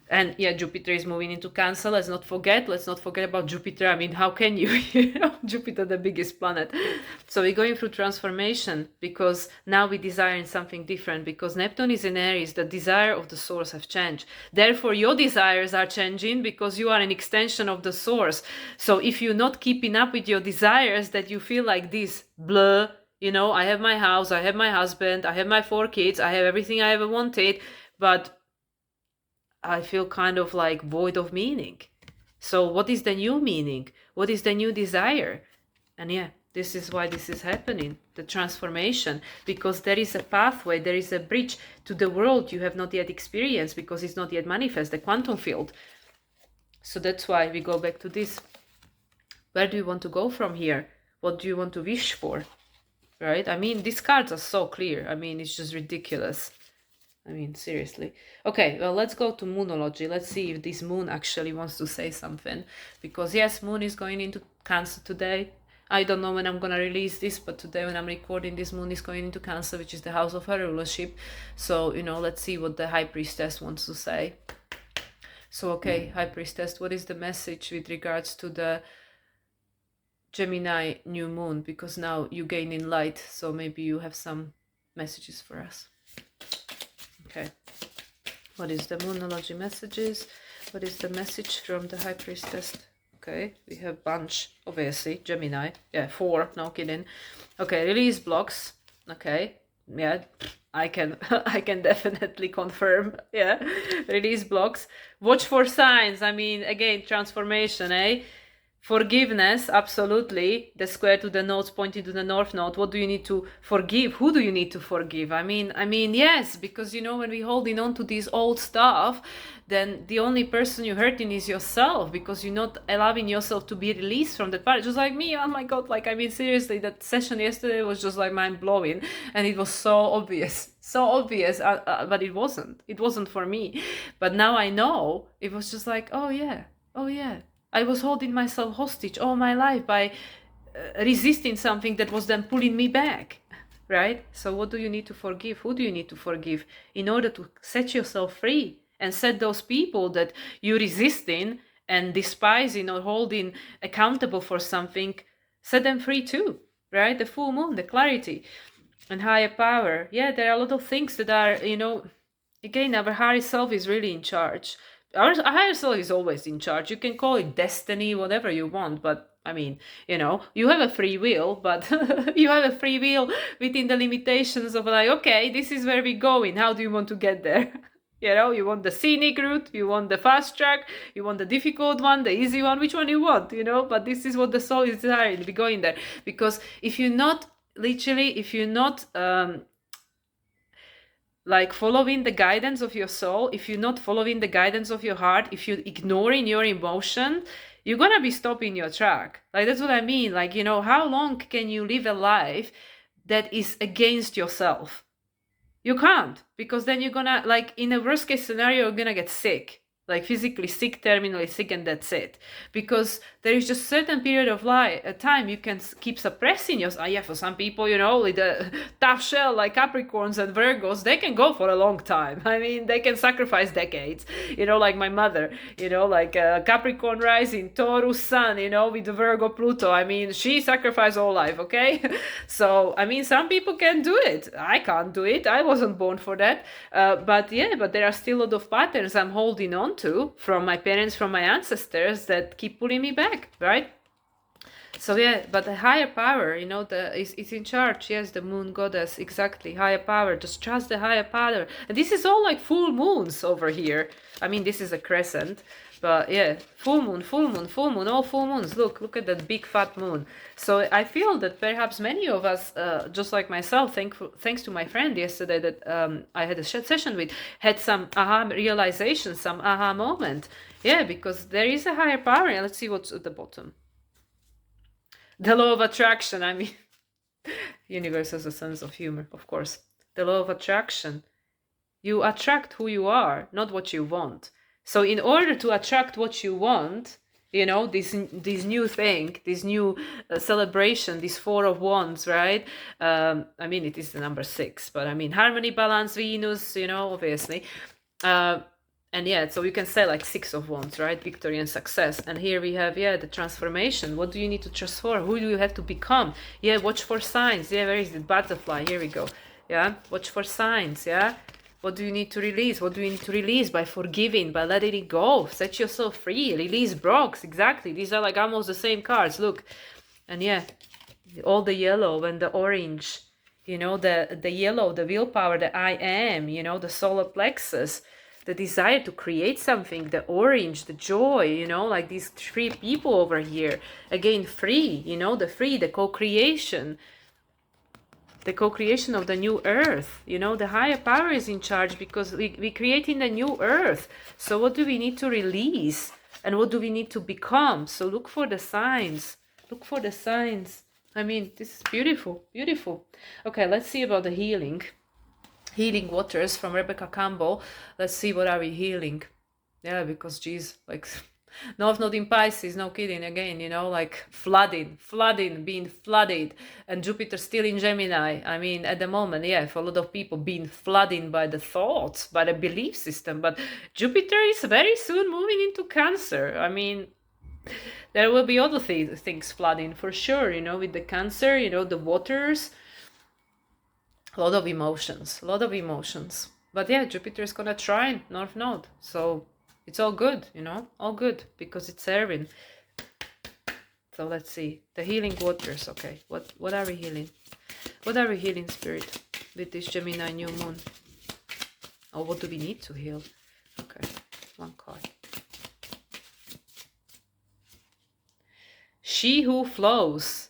And yeah, Jupiter is moving into Cancer. Let's not forget about Jupiter. I mean, how can you? You know, Jupiter, the biggest planet. So we're going through transformation because now we desire something different, because Neptune is in Aries. The desire of the source have changed. Therefore, your desires are changing because you are an extension of the source. So if you're not keeping up with your desires, that you feel like this, blah, you know, I have my house, I have my husband, I have my 4 kids, I have everything I ever wanted, but I feel kind of like void of meaning. So what is the new meaning? What is the new desire? And yeah, this is why this is happening, the transformation, because there is a pathway, there is a bridge to the world you have not yet experienced, because it's not yet manifest, the quantum field. So that's why we go back to this. Where do you want to go from here? What do you want to wish for? Right? I mean, these cards are so clear. I mean, it's just ridiculous. I mean, seriously. Okay, well, let's go to Moonology. Let's see if this moon actually wants to say something. Because, yes, moon is going into Cancer today. I don't know when I'm going to release this, but today when I'm recording this, moon is going into Cancer, which is the house of her rulership. So, you know, let's see what the High Priestess wants to say. So, okay, High Priestess, what is the message with regards to the Gemini New Moon, because now you gain in light, so maybe you have some messages for us. Okay. What is the Moonology messages? What is the message from the High Priestess? Okay, we have bunch, obviously, Gemini. Yeah, 4, no kidding. Okay, release blocks. Okay, yeah, I can I can definitely confirm. Yeah, release blocks. Watch for signs. I mean, again, transformation, eh? Forgiveness, absolutely. The square to the nodes pointing to the north node. What do you need to forgive? Who do you need to forgive? I mean, yes, because you know when we holding on to this old stuff, then the only person you're hurting is yourself, because you're not allowing yourself to be released from that part. Just like me, oh my god, like I mean seriously, that session yesterday was just like mind blowing, and it was so obvious, but it wasn't for me. But now I know, it was just like, oh yeah, I was holding myself hostage all my life by resisting something that was then pulling me back, right? So what do you need to forgive? Who do you need to forgive in order to set yourself free and set those people that you're resisting and despising or holding accountable for something, set them free too, right? The full moon, the clarity and higher power. Yeah, there are a lot of things that are, again, our higher self is really in charge. Our higher self is always in charge. You can call it destiny, whatever you want, but I mean, you have a free will, but you have a free will within the limitations of like, okay, this is where we're going. How do you want to get there? You want the scenic route, you want the fast track, you want the difficult one, the easy one, which one you want, but this is what the soul is desiring to be going there. Because if you're not like following the guidance of your soul, if you're not following the guidance of your heart, if you're ignoring your emotion, you're gonna be stopping your track. Like, that's what I mean. Like, how long can you live a life that is against yourself? You can't, because then you're gonna, like, in a worst case scenario, you're gonna get sick. Like physically sick, terminally sick, and that's it. Because there is just certain period of time you can keep suppressing yourself. Yeah, for some people, with a tough shell like Capricorns and Virgos, they can go for a long time. I mean, they can sacrifice decades. Like my mother, like Capricorn rising, Taurus sun, with the Virgo Pluto. I mean, she sacrificed all life, okay? So, I mean, some people can do it. I can't do it. I wasn't born for that. But there are still a lot of patterns I'm holding on to from my parents, from my ancestors, that keep pulling me back, right? So but the higher power, is in charge. Yes, the moon goddess, exactly. Higher power, just trust the higher power. And this is all like full moons over here. I mean, this is a crescent, but yeah, full moon, all full moons. Look at that big fat moon. So I feel that perhaps many of us, just like myself, thanks to my friend yesterday that I had a session with, had some aha realization, some aha moment. Yeah, because there is a higher power. And let's see what's at the bottom. The law of attraction. I mean, universe has a sense of humor, of course. The law of attraction. You attract who you are, not what you want. So in order to attract what you want, this new thing, this new celebration, this 4 of Wands, right? I mean, it is the number 6, but I mean, harmony, balance, Venus, obviously. And yeah, so you can say like 6 of Wands, right? Victory and success. And here we have, the transformation. What do you need to transform? Who do you have to become? Yeah, watch for signs. Yeah, where is it? Butterfly. Here we go. Yeah, watch for signs. Yeah. What do you need to release? What do you need to release? By forgiving, by letting it go. Set yourself free. Release blocks. Exactly. These are like almost the same cards. Look. And yeah, all the yellow and the orange. The yellow, the willpower, the I am, the solar plexus. The desire to create something, the orange, the joy, like these 3 people over here. Again, free, the co-creation. The co-creation of the new earth. The higher power is in charge, because we're creating the new earth. So what do we need to release? And what do we need to become? So look for the signs. Look for the signs. I mean, this is beautiful, beautiful. Okay, let's see about the healing. Healing waters from Rebecca Campbell. Let's see, what are we healing? Yeah, because geez, like North Node in Pisces, no kidding, again, like flooding, being flooded, and Jupiter still in Gemini. I mean, at the moment, for a lot of people, being flooded by the thoughts, by the belief system. But Jupiter is very soon moving into Cancer. I mean, There will be other things flooding for sure, you know, with the Cancer, you know, the waters, a lot of emotions, a lot of emotions. But yeah, Jupiter is gonna trine North Node, so it's all good, you know, all good, because it's serving. So let's see, the healing waters. Okay, what are we healing? What are we healing, Spirit, with this Gemini New Moon? Or what do we need to heal? Okay, one card. She who flows.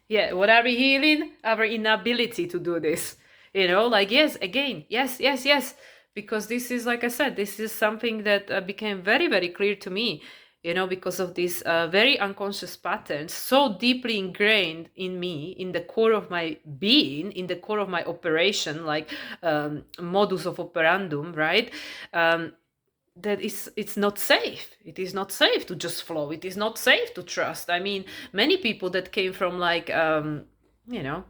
Yeah, what are we healing? Our inability to do this. You know, like, yes, again, yes, yes, yes. Because this is, like I said, this is something that became very, very clear to me, you know, because of these very unconscious patterns, so deeply ingrained in me, in the core of my being, in the core of my operation, like modus of operandum, right? That it's not safe. It is not safe to just flow. It is not safe to trust. I mean, many people that came from like you know,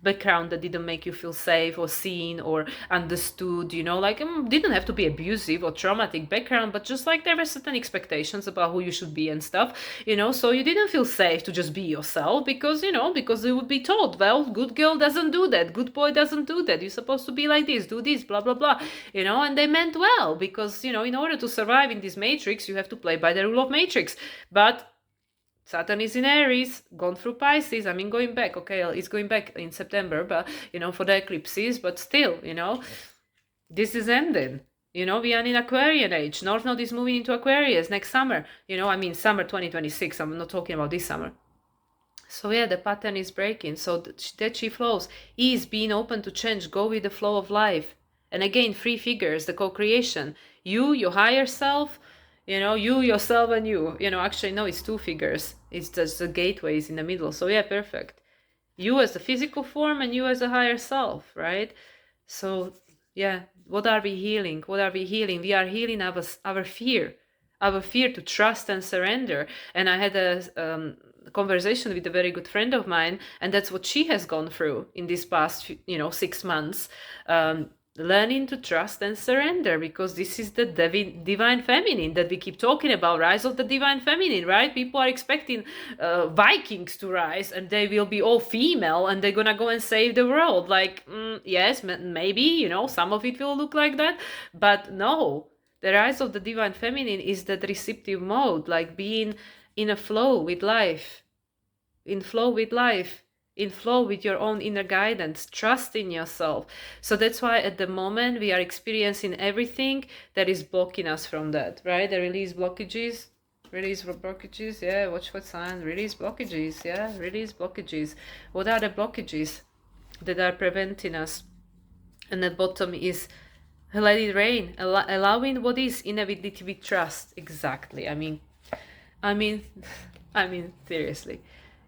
background that didn't make you feel safe or seen or understood, you know, like didn't have to be abusive or traumatic background, but just like there were certain expectations about who you should be and stuff, you know, so you didn't feel safe to just be yourself because, you know, because you would be told, well, good girl doesn't do that, good boy doesn't do that, you're supposed to be like this, do this, blah blah blah, you know. And they meant well, because, you know, in order to survive in this matrix you have to play by the rule of matrix. But Saturn is in Aries, gone through Pisces. I mean, going back, okay, it's going back in September, but, you know, for the eclipses, but still, you know, this is ending. You know, we are in Aquarian age. North Node is moving into Aquarius next summer. You know, I mean, summer 2026. I'm not talking about this summer. So yeah, the pattern is breaking. So that she flows is being open to change, go with the flow of life. And again, three figures, the co-creation. You, your higher self, you know, you, yourself, and you. You know, actually, no, it's two figures. It's just the gateways in the middle. So yeah, perfect. You as the physical form and you as a higher self, right? So yeah, what are we healing? What are we healing? We are healing our fear to trust and surrender. And I had a conversation with a very good friend of mine, and that's what she has gone through in these past, you know, 6 months. Learning to trust and surrender, because this is the divine feminine that we keep talking about, rise of the divine feminine, right? People are expecting Vikings to rise and they will be all female and they're gonna go and save the world. Like, yes, maybe, you know, some of it will look like that, but no, the rise of the divine feminine is that receptive mode, like being in a flow with life, in flow with life, in flow with your own inner guidance, trust in yourself. So that's why at the moment we are experiencing everything that is blocking us from that, right? The release blockages, yeah, watch what sign, release blockages, yeah, release blockages. What are the blockages that are preventing us? And the bottom is let it rain, allowing what is inevitability with trust. Exactly. I mean, seriously.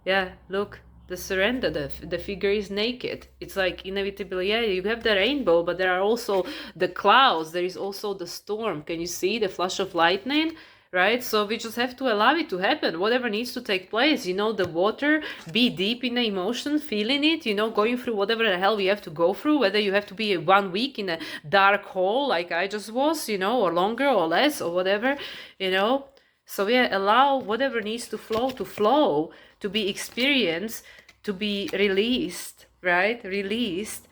Yeah, look, the surrender, the figure is naked. It's like inevitably, yeah, you have the rainbow, but there are also the clouds. There is also the storm. Can you see the flash of lightning? Right? So we just have to allow it to happen, whatever needs to take place, you know, the water, be deep in the emotion, feeling it, you know, going through whatever the hell we have to go through, whether you have to be 1 week in a dark hole like I just was, you know, or longer or less or whatever, you know. So yeah, allow whatever needs to flow, to be experienced, to be released, right? Released,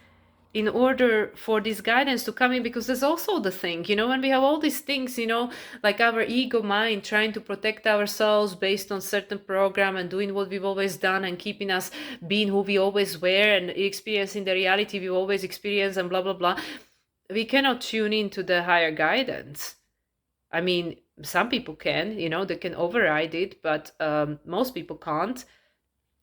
in order for this guidance to come in, because there's also the thing, you know, when we have all these things, you know, like our ego mind trying to protect ourselves based on certain program and doing what we've always done and keeping us being who we always were and experiencing the reality we always experience and blah, blah, blah. We cannot tune into the higher guidance. I mean, some people can, you know, they can override it, but most people can't.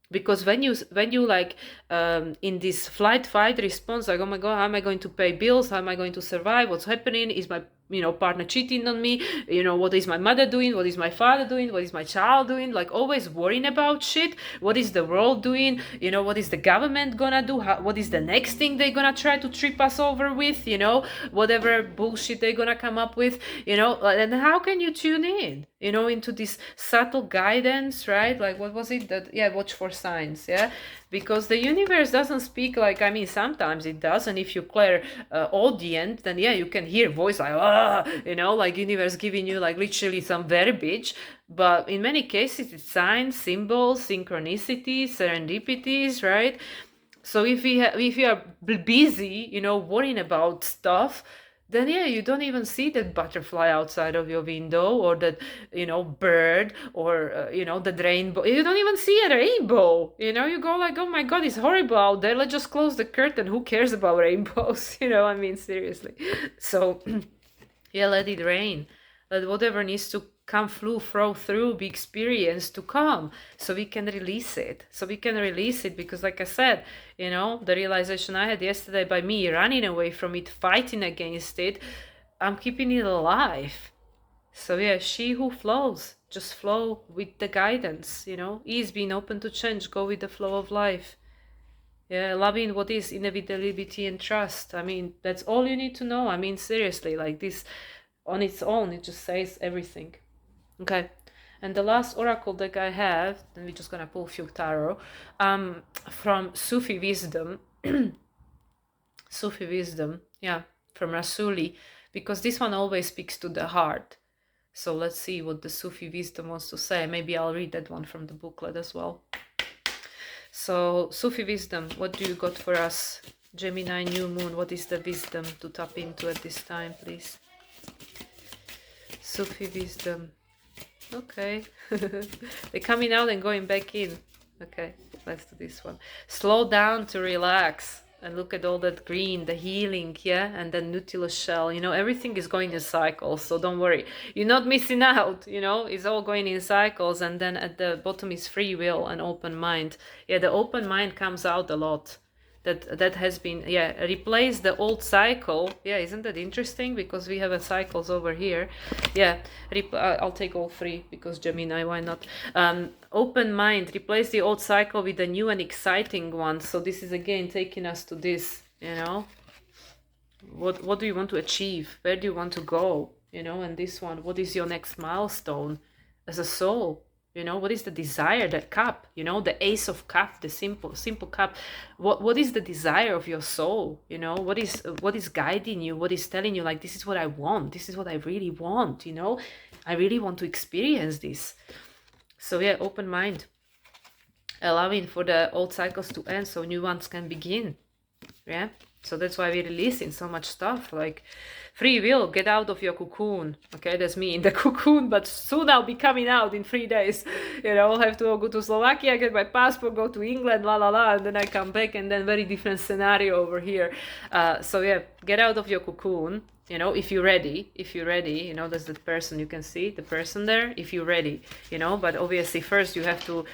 Because when you like in this flight fight response, like, oh my god, how am I going to pay bills, how am I going to survive, what's happening, is my, you know, partner cheating on me, you know, what is my mother doing, what is my father doing, what is my child doing, like always worrying about shit, what is the world doing, you know, what is the government gonna do, what is the next thing they're gonna try to trip us over with, you know, whatever bullshit they're gonna come up with, you know. And how can you tune in, you know, into this subtle guidance, right? Like, what was it that, yeah, watch for signs, yeah, because the universe doesn't speak like, I mean, sometimes it does, and if you clear audient, then yeah, you can hear voice like, you know, like universe giving you like literally some verbiage, But in many cases, it's signs, symbols, synchronicities, serendipities, right? So if you are busy, worrying about stuff, then yeah, you don't even see that butterfly outside of your window, or that bird, or that rainbow. You don't even see a rainbow. You go like, oh my god, it's horrible out there. Let's just close the curtain. Who cares about rainbows? I mean, seriously. So yeah, let it rain. Let whatever needs to come flow through, be experienced to come, so we can release it. Because like I said, the realization I had yesterday, by me running away from it, fighting against it, I'm keeping it alive. So yeah, she who flows, just flow with the guidance, ease, being open to change, go with the flow of life. Yeah, loving what is, inevitability and trust. I mean, that's all you need to know. I mean, seriously, like this on its own, it just says everything. Okay, and the last oracle deck I have, and we're just gonna pull a few tarot, from Sufi wisdom. Sufi wisdom, yeah, from Rassouli, because this one always speaks to the heart. So let's see what the Sufi wisdom wants to say. Maybe I'll read that one from the booklet as well. So Sufi wisdom, what do you got for us? Gemini New Moon, what is the wisdom to tap into at this time, please? Sufi wisdom. Okay. They're coming out and going back in. Okay, let's do this one. Slow down to relax and look at all that green, the healing, yeah, and the Nautilus shell. Everything is going in cycles, so don't worry. You're not missing out, it's all going in cycles. And then at the bottom is free will and open mind. Yeah, the open mind comes out a lot. That has been, yeah, replace the old cycle. Yeah, isn't that interesting? Because we have a cycles over here. Yeah, I'll take all three, because Gemini, why not? Open mind, replace the old cycle with a new and exciting one. So this is again taking us to this, what do you want to achieve? Where do you want to go? And this one, what is your next milestone as a soul? What is the desire, that cup, the ace of cup, the simple cup. What is the desire of your soul? What is guiding you? What is telling you, like, this is what I want. This is what I really want. I really want to experience this. So yeah, open mind, allowing for the old cycles to end so new ones can begin. Yeah. So that's why we're releasing so much stuff, like free will, get out of your cocoon. Okay, that's me in the cocoon, but soon I'll be coming out in 3 days. I'll have to go to Slovakia, get my passport, go to England, and then I come back, and then very different scenario over here. So yeah, get out of your cocoon. If you're ready, there's the person, you can see the person there, if you're ready, but obviously first you have to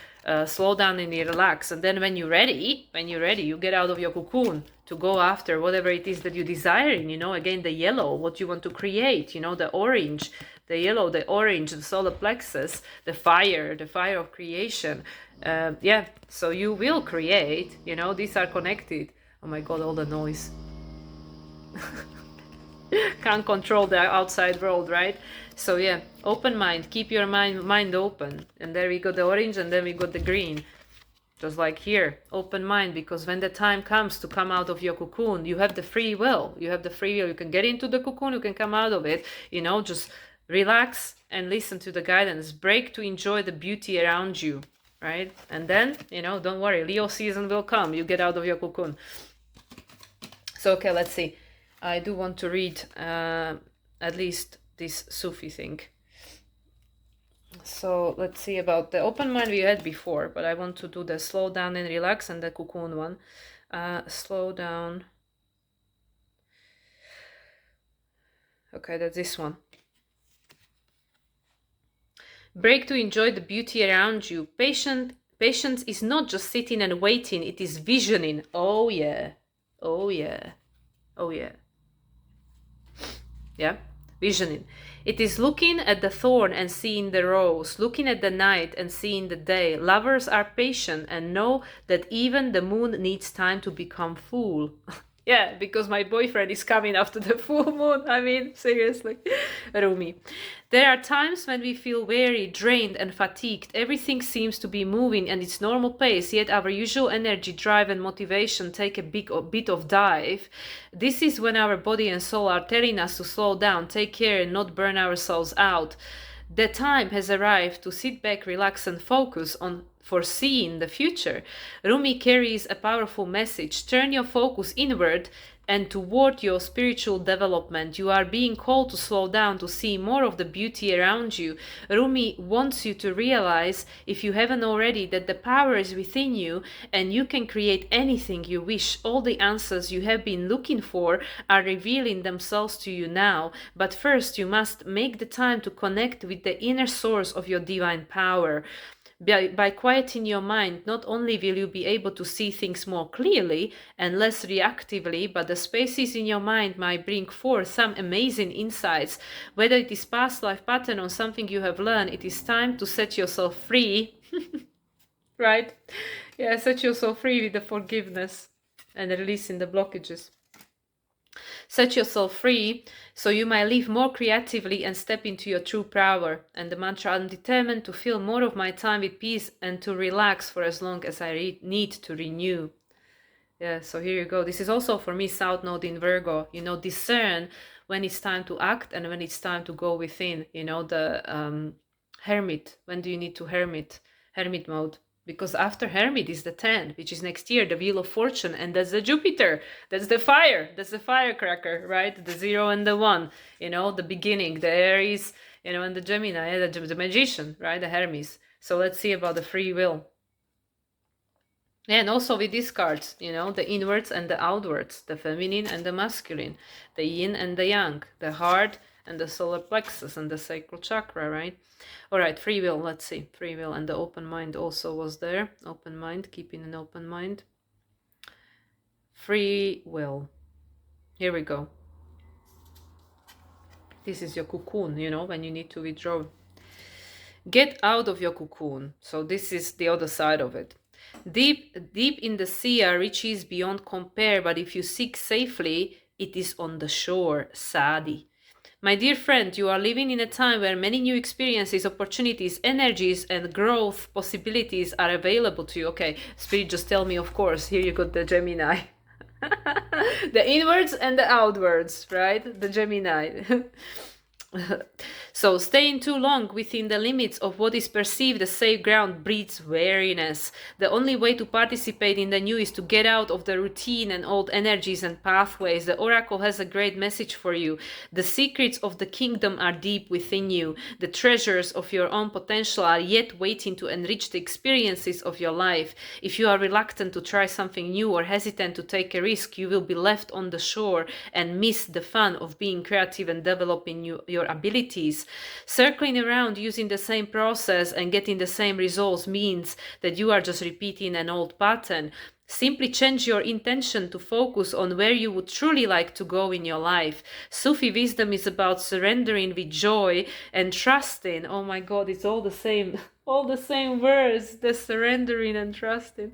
slow down and relax. And then when you're ready, you get out of your cocoon to go after whatever it is that you're desiring, again, the yellow, what you want to create, the orange, the yellow, the orange, the solar plexus, the fire of creation. Yeah, so you will create, these are connected. Oh my God, all the noise. Can't control the outside world, right? So yeah, open mind, keep your mind open. And there we got the orange, and then we got the green. Just like here, open mind, because when the time comes to come out of your cocoon, you have the free will. You can get into the cocoon, you can come out of it. Just relax and listen to the guidance. Break to enjoy the beauty around you, right? And then, don't worry, Leo season will come. You get out of your cocoon. So okay, let's see. I do want to read at least this Sufi thing. So let's see about the open mind we had before, but I want to do the slow down and relax and the cocoon one. Slow down. Okay, that's this one. Break to enjoy the beauty around you. Patience is not just sitting and waiting, it is visioning. Oh yeah. Oh yeah. Oh yeah. Yeah, visioning. It is looking at the thorn and seeing the rose, looking at the night and seeing the day. Lovers are patient and know that even the moon needs time to become full. Yeah, because my boyfriend is coming after the full moon. I mean, seriously. Rumi. There are times when we feel weary, drained and fatigued. Everything seems to be moving at its normal pace, yet our usual energy, drive and motivation take a bit of dive. This is when our body and soul are telling us to slow down, take care and not burn ourselves out. The time has arrived to sit back, relax, and focus on foreseeing the future. Rumi carries a powerful message. Turn your focus inward and toward your spiritual development. You are being called to slow down, to see more of the beauty around you. Rumi wants you to realize, if you haven't already, that the power is within you and you can create anything you wish. All the answers you have been looking for are revealing themselves to you now. But first, you must make the time to connect with the inner source of your divine power. By quieting your mind, not only will you be able to see things more clearly and less reactively, but the spaces in your mind might bring forth some amazing insights. Whether it is past life pattern or something you have learned, it is time to set yourself free. Right? Yeah, set yourself free with the forgiveness and releasing the blockages. Set yourself free so you might live more creatively and step into your true power. And the mantra, I'm determined to fill more of my time with peace and to relax for as long as I need to renew. Yeah, so here you go. This is also for me, South Node in Virgo. Discern when it's time to act and when it's time to go within. The hermit. When do you need to hermit? Hermit mode. Because after Hermit is the 10, which is next year, the Wheel of Fortune, and that's the Jupiter, that's the fire, that's the firecracker, right? The 0 and the 1, the beginning, the Aries, and the Gemini, the Magician, right? The Hermes. So let's see about the free will. And also with these cards, the inwards and the outwards, the feminine and the masculine, the yin and the yang, the heart and the solar plexus and the sacral chakra, right? All right, free will, let's see. Free will and the open mind also was there. Open mind, keeping an open mind. Free will. Here we go. This is your cocoon, when you need to withdraw. Get out of your cocoon. So this is the other side of it. Deep in the sea are riches beyond compare, but if you seek safely, it is on the shore. Sadi. My dear friend, you are living in a time where many new experiences, opportunities, energies, and growth possibilities are available to you. Okay, Spirit, just tell me, of course, here you got the Gemini. The inwards and the outwards, right? The Gemini. So staying too long within the limits of what is perceived as safe ground breeds weariness. The only way to participate in the new is to get out of the routine and old energies and pathways. The oracle has a great message for you. The secrets of the kingdom are deep within you. The treasures of your own potential are yet waiting to enrich the experiences of your life. If you are reluctant to try something new or hesitant to take a risk, you will be left on the shore and miss the fun of being creative and developing your abilities. Circling around using the same process and getting the same results means that you are just repeating an old pattern. Simply change your intention to focus on where you would truly like to go in your life. Sufi wisdom is about surrendering with joy and trusting. Oh my God, it's all the same words, the surrendering and trusting.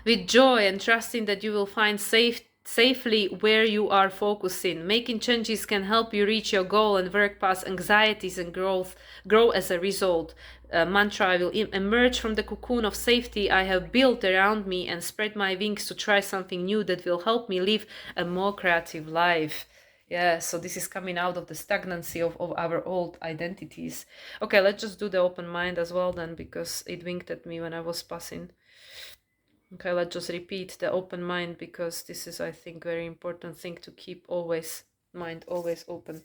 With joy and trusting that you will find safely where you are focusing. Making changes can help you reach your goal and work past anxieties and grow as a result. Mantra, I will emerge from the cocoon of safety I have built around me and spread my wings to try something new that will help me live a more creative life. Yeah, so this is coming out of the stagnancy of our old identities. Okay, let's just do the open mind as well then, because it winked at me when I was passing. Okay, let's just repeat the open mind, because this is, I think, very important thing to keep mind always open.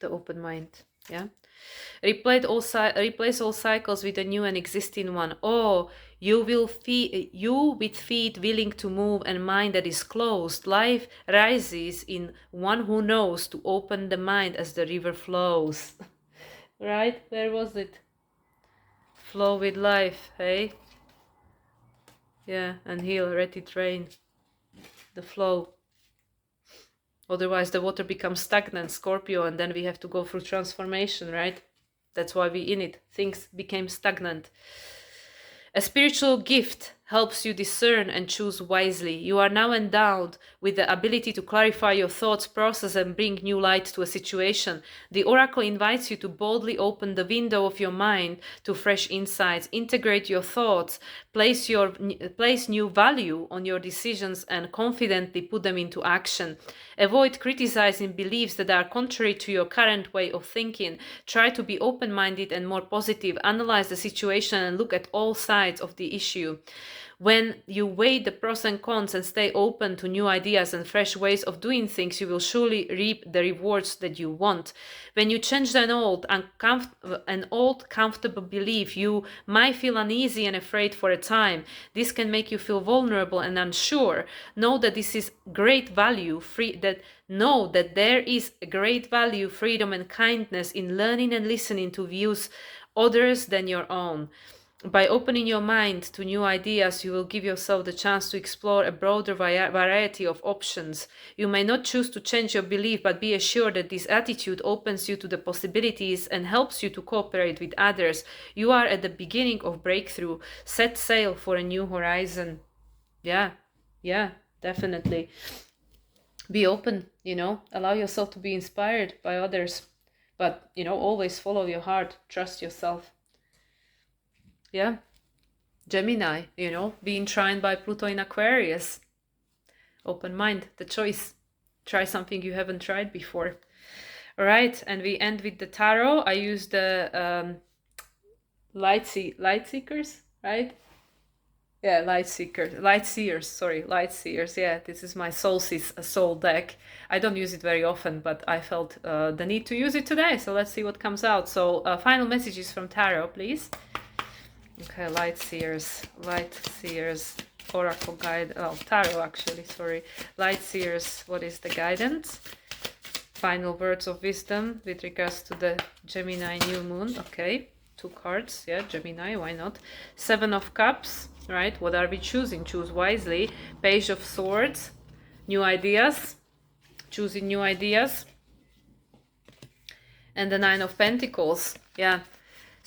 The open mind, yeah. Replace all cycles with a new and existing one. Oh, you with feet willing to move and mind that is closed. Life rises in one who knows to open the mind as the river flows. Right? Where was it? Flow with life, hey? Yeah, and heal, let it rain. The flow. Otherwise the water becomes stagnant, Scorpio, and then we have to go through transformation, right? That's why we in it. Things became stagnant. A spiritual gift helps you discern and choose wisely. You are now endowed with the ability to clarify your thoughts process and bring new light to a situation. The oracle invites you to boldly open the window of your mind to fresh insights, integrate your thoughts, place new value on your decisions, and confidently put them into action. Avoid criticizing beliefs that are contrary to your current way of thinking. Try to be open-minded and more positive. Analyze the situation and look at all sides of the issue. When you weigh the pros and cons and stay open to new ideas and fresh ways of doing things, you will surely reap the rewards that you want. When you change an old comfortable belief, you might feel uneasy and afraid for a time. This can make you feel vulnerable and unsure. Know that this is great value, know that there is a great value, freedom and kindness in learning and listening to views others than your own. By opening your mind to new ideas, you will give yourself the chance to explore a broader variety of options. You may not choose to change your belief, but be assured that this attitude opens you to the possibilities and helps you to cooperate with others. You are at the beginning of breakthrough. Set sail for a new horizon. Yeah, definitely. Be open, allow yourself to be inspired by others. But, always follow your heart, trust yourself. Yeah, Gemini, being tried by Pluto in Aquarius. Open mind, the choice. Try something you haven't tried before. All right, and we end with the tarot. I use the Light-Seekers, right? Yeah, Light-Seers. Yeah, this is my soul deck. I don't use it very often, but I felt the need to use it today. So let's see what comes out. So final messages from tarot, please. Okay, Light-Seers, Oracle Guide, Tarot actually, sorry. Light-Seers, what is the guidance? Final words of wisdom with regards to the Gemini New Moon, okay. 2 cards, yeah, Gemini, why not? 7 of Cups, right, what are we choosing? Choose wisely. Page of Swords, new ideas, choosing new ideas. And the 9 of Pentacles, yeah.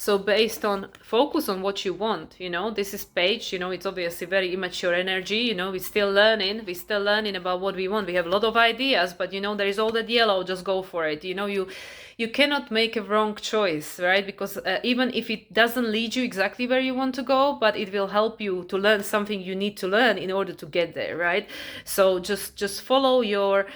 So based on, focus on what you want, this is page, it's obviously very immature energy, we're still learning about what we want. We have a lot of ideas, but there is all that yellow, just go for it. You cannot make a wrong choice, right? Because even if it doesn't lead you exactly where you want to go, but it will help you to learn something you need to learn in order to get there, right? So just follow your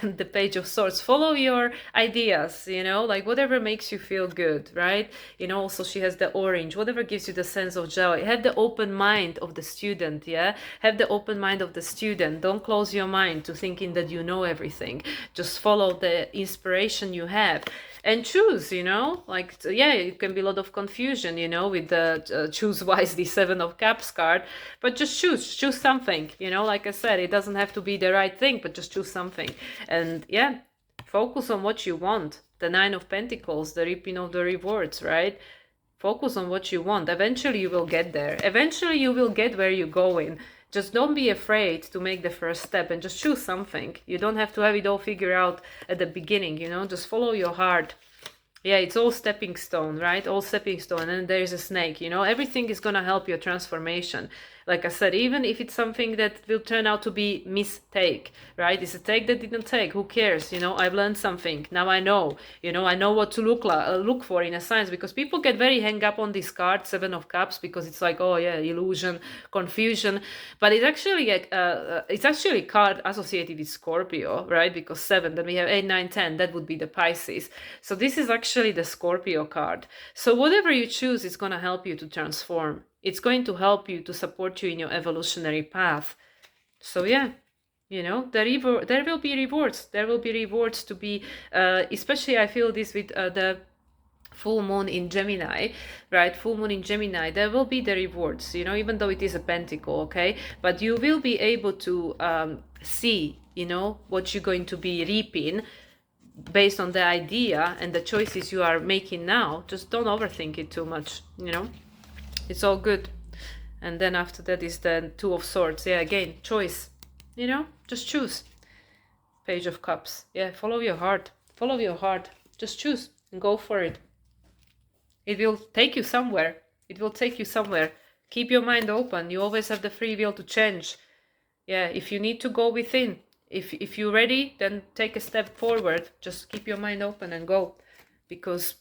the Page of Swords, follow your ideas, like whatever makes you feel good, right? Also she has the orange, whatever gives you the sense of joy. Have the open mind of the student, yeah? Have the open mind of the student. Don't close your mind to thinking that you know everything. Just follow the inspiration you have. And choose, it can be a lot of confusion, with the choose wisely 7 of Cups card, but just choose something, like I said, it doesn't have to be the right thing, but just choose something. And yeah, focus on what you want. The 9 of Pentacles, the reaping of the rewards, right? Focus on what you want. Eventually you will get there. Eventually you will get where you're going. Just don't be afraid to make the first step and just choose something. You don't have to have it all figured out at the beginning, just follow your heart. Yeah, it's all stepping stone, right? All stepping stone, and there is a snake, everything is gonna help your transformation. Like I said, even if it's something that will turn out to be mistake, right? It's a take that didn't take, who cares? I've learned something, now I know, I know what to look for in a science, because people get very hung up on this card, 7 of Cups, because it's like, oh yeah, illusion, confusion, but it's actually a card associated with Scorpio, right? Because 7, then we have 8, 9, 10, that would be the Pisces. So this is actually the Scorpio card. So whatever you choose is going to help you to transform. It's going to help you, to support you in your evolutionary path. So yeah, there will be rewards. There will be rewards to be, especially I feel this with the full moon in Gemini, right? Full moon in Gemini, there will be the rewards, even though it is a pentacle, okay? But you will be able to see, what you're going to be reaping based on the idea and the choices you are making now. Just don't overthink it too much, It's all good. And then after that is the 2 of Swords. Yeah, again, choice. Just choose. Page of Cups. Yeah, follow your heart. Follow your heart. Just choose and go for it. It will take you somewhere. It will take you somewhere. keep your mind open. You always have the free will to change. Yeah, if you need to go within, if you're ready, then take a step forward. Just keep your mind open and go, because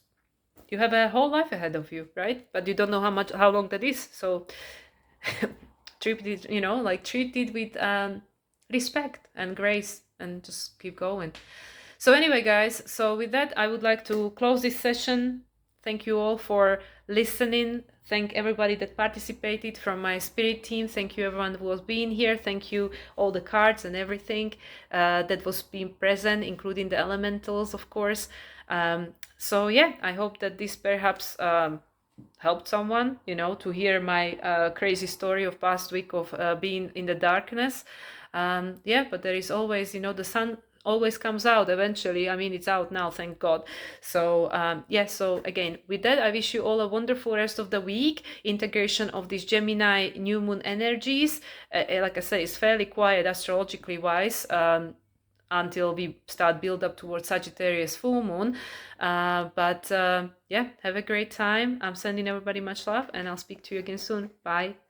you have a whole life ahead of you, right? But you don't know how long that is. So treat it, treat it with respect and grace, and just keep going. So anyway, guys, so with that, I would like to close this session. Thank you all for listening. Thank everybody that participated from my spirit team. Thank you everyone who was being here. Thank you all the cards and everything that was being present, including the elementals, of course. So yeah, I hope that this perhaps helped someone, to hear my crazy story of past week of being in the darkness. Yeah, but there is always, the sun always comes out eventually. I mean, it's out now, thank God. So yeah, so again, with that, I wish you all a wonderful rest of the week. Integration of these Gemini new moon energies, like I say, it's fairly quiet astrologically wise, until we start build up towards Sagittarius full moon. But yeah, have a great time. I'm sending everybody much love, and I'll speak to you again soon. Bye.